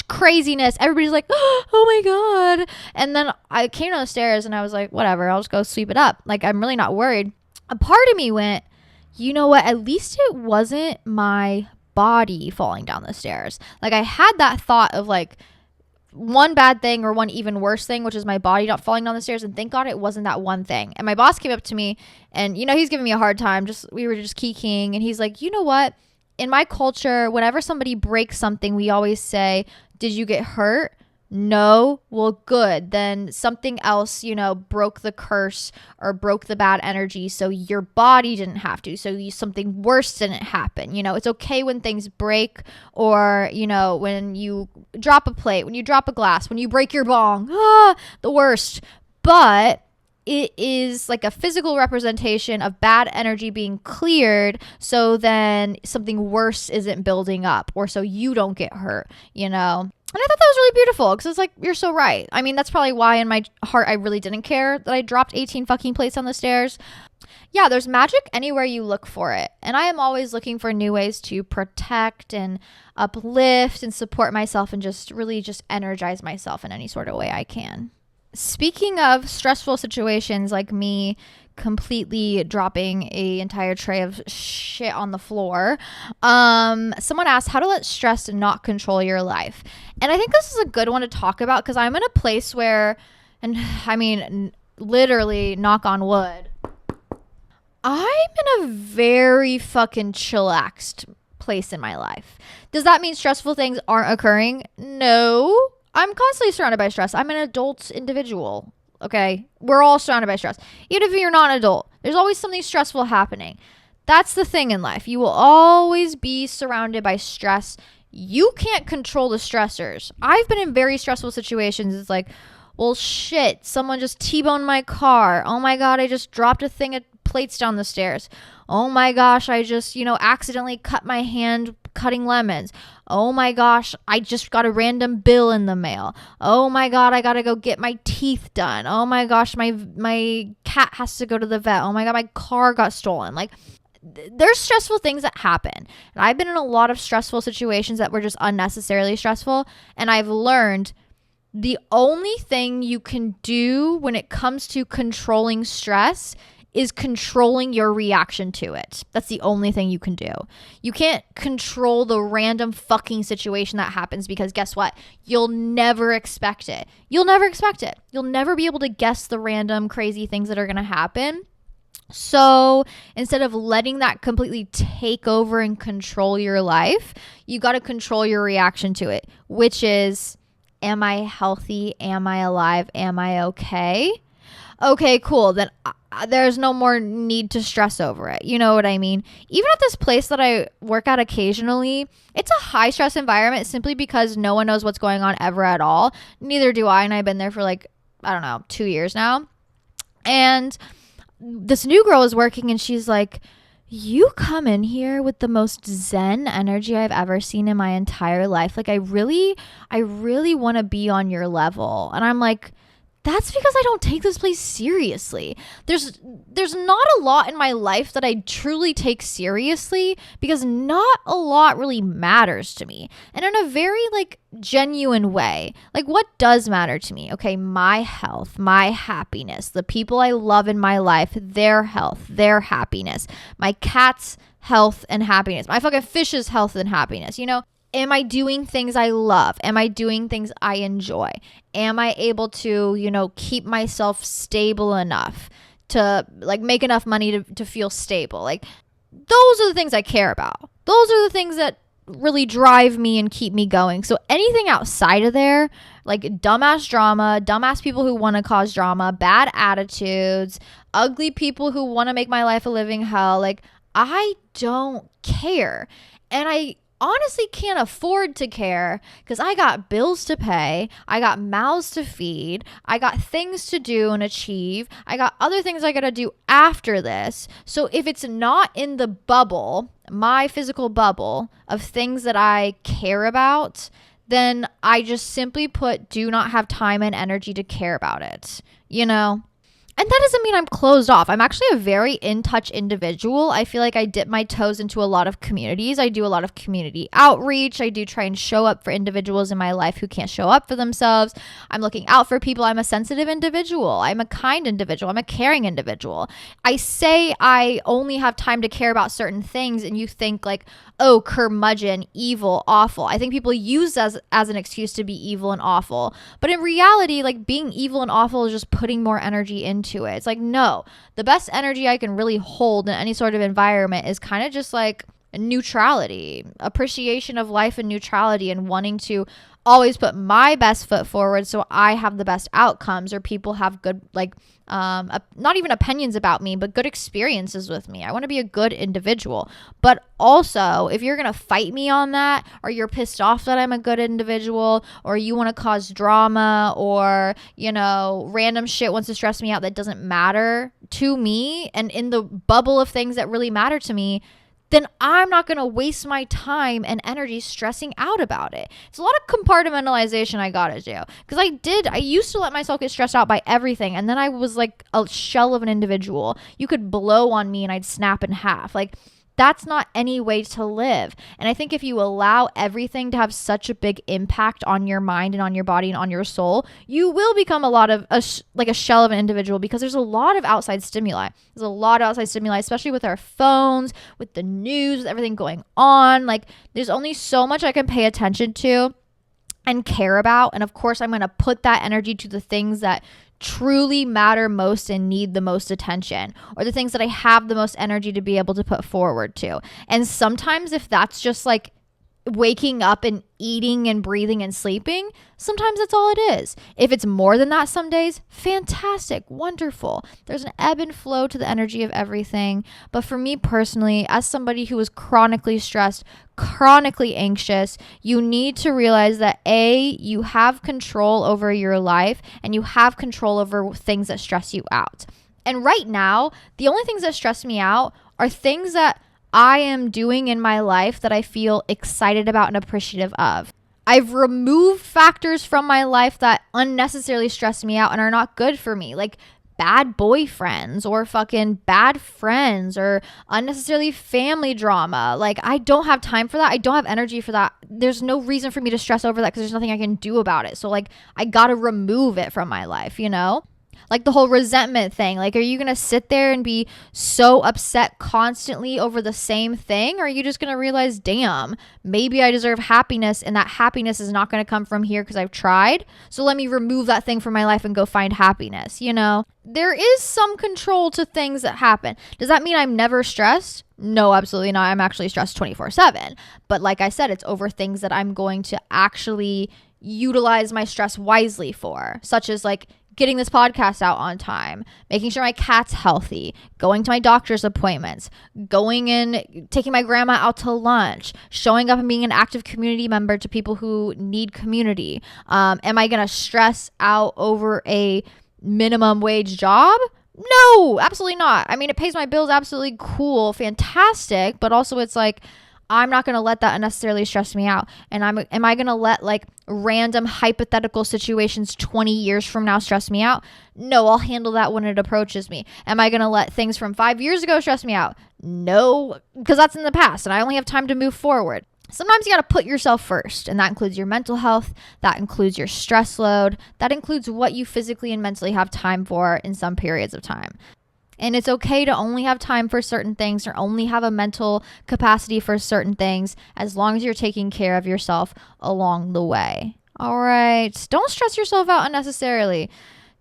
craziness. Everybody's like, oh my God. And then I came down the stairs and I was like, whatever, I'll just go sweep it up. Like, I'm really not worried. A part of me went, you know what? At least it wasn't my body falling down the stairs. Like, I had that thought of like, one bad thing or one even worse thing, which is my body not falling down the stairs, and thank God it wasn't that one thing. And my boss came up to me and he's giving me a hard time. We were just kikiing and he's like, you know what, in my culture, whenever somebody breaks something, we always say, did you get hurt? No. Well, good. Then something else, broke the curse or broke the bad energy. So your body didn't have to. So something worse didn't happen. It's okay when things break or, when you drop a plate, when you drop a glass, when you break your bong, the worst. But it is like a physical representation of bad energy being cleared. So then something worse isn't building up or so you don't get hurt, And I thought that was really beautiful because it's like, you're so right. I mean, that's probably why in my heart I really didn't care that I dropped 18 fucking plates on the stairs. Yeah, there's magic anywhere you look for it. And I am always looking for new ways to protect and uplift and support myself and just really just energize myself in any sort of way I can. Speaking of stressful situations like me completely dropping a entire tray of shit on the floor, someone asked how to let stress not control your life. And I think this is a good one to talk about because I'm in a place where, and I mean literally, knock on wood, I'm in a very fucking chillaxed place in my life. Does that mean stressful things aren't occurring? No. I'm constantly surrounded by stress. I'm an adult individual. Okay, we're all surrounded by stress. Even if you're not an adult, there's always something stressful happening. That's the thing in life. You will always be surrounded by stress. You can't control the stressors. I've been in very stressful situations. It's like, well, shit, someone just T-boned my car. Oh my God, I just dropped a thing of plates down the stairs. Oh my gosh, I just, accidentally cut my hand cutting lemons. Oh my gosh, I just got a random bill in the mail. Oh my God, I gotta go get my teeth done. Oh my gosh, my cat has to go to the vet. Oh my God, my car got stolen. Like, there's stressful things that happen. And I've been in a lot of stressful situations that were just unnecessarily stressful. And I've learned the only thing you can do when it comes to controlling stress is controlling your reaction to it. That's the only thing you can do. You can't control the random fucking situation that happens because guess what? You'll never expect it. You'll never be able to guess the random crazy things that are going to happen. So instead of letting that completely take over and control your life, you got to control your reaction to it, which is, am I healthy? Am I alive? Am I okay? Okay, cool. Then there's no more need to stress over it. You know what I mean? Even at this place that I work at occasionally, it's a high stress environment simply because no one knows what's going on ever at all. Neither do I. And I've been there for 2 years now. And this new girl is working and she's like, you come in here with the most zen energy I've ever seen in my entire life. Like, I really want to be on your level. And I'm like, that's because I don't take this place seriously. There's not a lot in my life that I truly take seriously because not a lot really matters to me. And in a very genuine way. Like, what does matter to me? Okay, my health, my happiness, the people I love in my life, their health, their happiness, my cat's health and happiness, my fucking fish's health and happiness, Am I doing things I love? Am I doing things I enjoy? Am I able to, keep myself stable enough to like make enough money to feel stable. Like those are the things I care about. Those are the things that really drive me and keep me going. So anything outside of there, like dumbass drama, dumbass people who want to cause drama, bad attitudes, ugly people who want to make my life a living hell, like I don't care. And I honestly can't afford to care because I got bills to pay, I got mouths to feed, I got things to do and achieve, I got other things I gotta do after this. So if it's not in the bubble, my physical bubble of things that I care about, then I just simply do not have time and energy to care about it, you know? And that doesn't mean I'm closed off. I'm actually a very in-touch individual. I feel like I dip my toes into a lot of communities. I do a lot of community outreach. I do try and show up for individuals in my life who can't show up for themselves. I'm looking out for people. I'm a sensitive individual. I'm a kind individual. I'm a caring individual. I say I only have time to care about certain things, and you think like, oh, curmudgeon, evil, awful. I think people use as an excuse to be evil and awful. But in reality, like being evil and awful is just putting more energy into it. It's like, no, the best energy I can really hold in any sort of environment is kind of just like neutrality, appreciation of life and neutrality, and wanting to always put my best foot forward so I have the best outcomes, or people have good, like, not even opinions about me, but good experiences with me. I want to be a good individual. But also, if you're going to fight me on that, or you're pissed off that I'm a good individual, or you want to cause drama, or, you know, random shit wants to stress me out that doesn't matter to me and in the bubble of things that really matter to me, then I'm not going to waste my time and energy stressing out about it. It's a lot of compartmentalization I got to do. Because I used to let myself get stressed out by everything. And then I was like a shell of an individual. You could blow on me and I'd snap in half. Like, that's not any way to live. And I think if you allow everything to have such a big impact on your mind and on your body and on your soul, you will become a shell of an individual, because there's a lot of outside stimuli. There's a lot of outside stimuli, especially with our phones, with the news, with everything going on. Like, there's only so much I can pay attention to and care about. And of course, I'm going to put that energy to the things that truly matter most and need the most attention, or the things that I have the most energy to be able to put forward to. And sometimes if that's just like waking up and eating and breathing and sleeping, sometimes that's all it is. If it's more than that some days, fantastic, wonderful. There's an ebb and flow to the energy of everything. But for me personally, as somebody who is chronically stressed, chronically anxious, you need to realize that you have control over your life, and you have control over things that stress you out. And right now, the only things that stress me out are things that I am doing in my life that I feel excited about and appreciative of. I've removed factors from my life that unnecessarily stress me out and are not good for me, like bad boyfriends or fucking bad friends or unnecessarily family drama. Like, I don't have time for that. I don't have energy for that. There's no reason for me to stress over that because there's nothing I can do about it. So like, I gotta remove it from my life, you know? Like the whole resentment thing. Like, are you going to sit there and be so upset constantly over the same thing? Or are you just going to realize, damn, maybe I deserve happiness, and that happiness is not going to come from here because I've tried. So let me remove that thing from my life and go find happiness, you know? There is some control to things that happen. Does that mean I'm never stressed? No, absolutely not. I'm actually stressed 24/7. But like I said, it's over things that I'm going to actually utilize my stress wisely for, such as like getting this podcast out on time, making sure my cat's healthy, going to my doctor's appointments, going and taking my grandma out to lunch, showing up and being an active community member to people who need community. Am I going to stress out over a minimum wage job? No, absolutely not. I mean, it pays my bills, absolutely cool, fantastic, but also it's like, I'm not going to let that unnecessarily stress me out. And am I going to let like random hypothetical situations 20 years from now stress me out? No, I'll handle that when it approaches me. Am I going to let things from 5 years ago stress me out? No, because that's in the past and I only have time to move forward. Sometimes you got to put yourself first, and that includes your mental health, that includes your stress load, that includes what you physically and mentally have time for in some periods of time. And it's okay to only have time for certain things or only have a mental capacity for certain things, as long as you're taking care of yourself along the way. All right. Don't stress yourself out unnecessarily.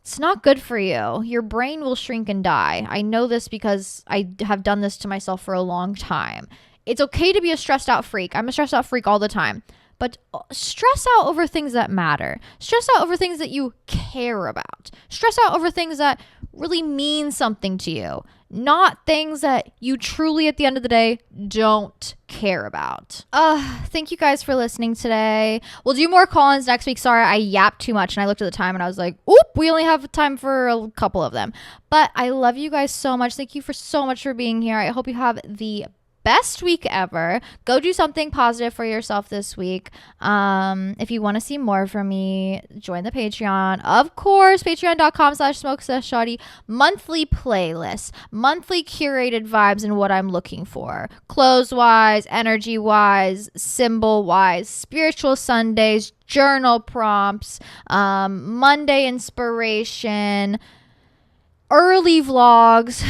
It's not good for you. Your brain will shrink and die. I know this because I have done this to myself for a long time. It's okay to be a stressed out freak. I'm a stressed out freak all the time. But stress out over things that matter. Stress out over things that you care about. Stress out over things that really mean something to you. Not things that you truly, at the end of the day, don't care about. Thank you guys for listening today. We'll do more call-ins next week. Sorry, I yapped too much and I looked at the time and I was like, oop, we only have time for a couple of them. But I love you guys so much. Thank you so much for being here. I hope you have the best week ever. Go do something positive for yourself this week. If you want to see more from me, join the Patreon. Of course, patreon.com/smokeseshawty. Monthly playlists, monthly curated vibes and what I'm looking for. Clothes wise, energy wise, symbol wise, spiritual Sundays, journal prompts, Monday inspiration, early vlogs.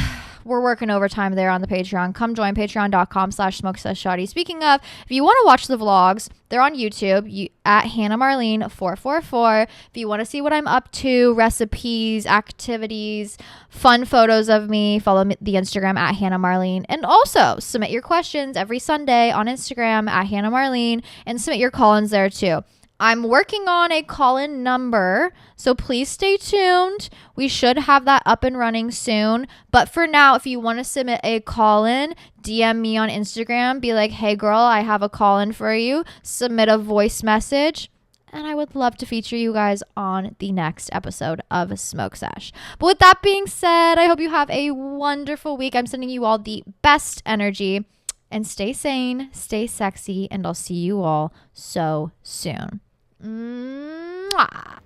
We're working overtime there on the Patreon. Come join patreon.com/smokeseshawty. Speaking of, if you want to watch the vlogs, they're on YouTube at Hannah Marlene 444. If you want to see what I'm up to, recipes, activities, fun photos of me, follow the Instagram at Hannah Marlene. And also submit your questions every Sunday on Instagram at Hannah Marlene and submit your call-ins there too. I'm working on a call-in number, so please stay tuned. We should have that up and running soon. But for now, if you want to submit a call-in, DM me on Instagram. Be like, hey, girl, I have a call-in for you. Submit a voice message. And I would love to feature you guys on the next episode of Smoke Sesh. But with that being said, I hope you have a wonderful week. I'm sending you all the best energy. And stay sane, stay sexy, and I'll see you all so soon. Mwah.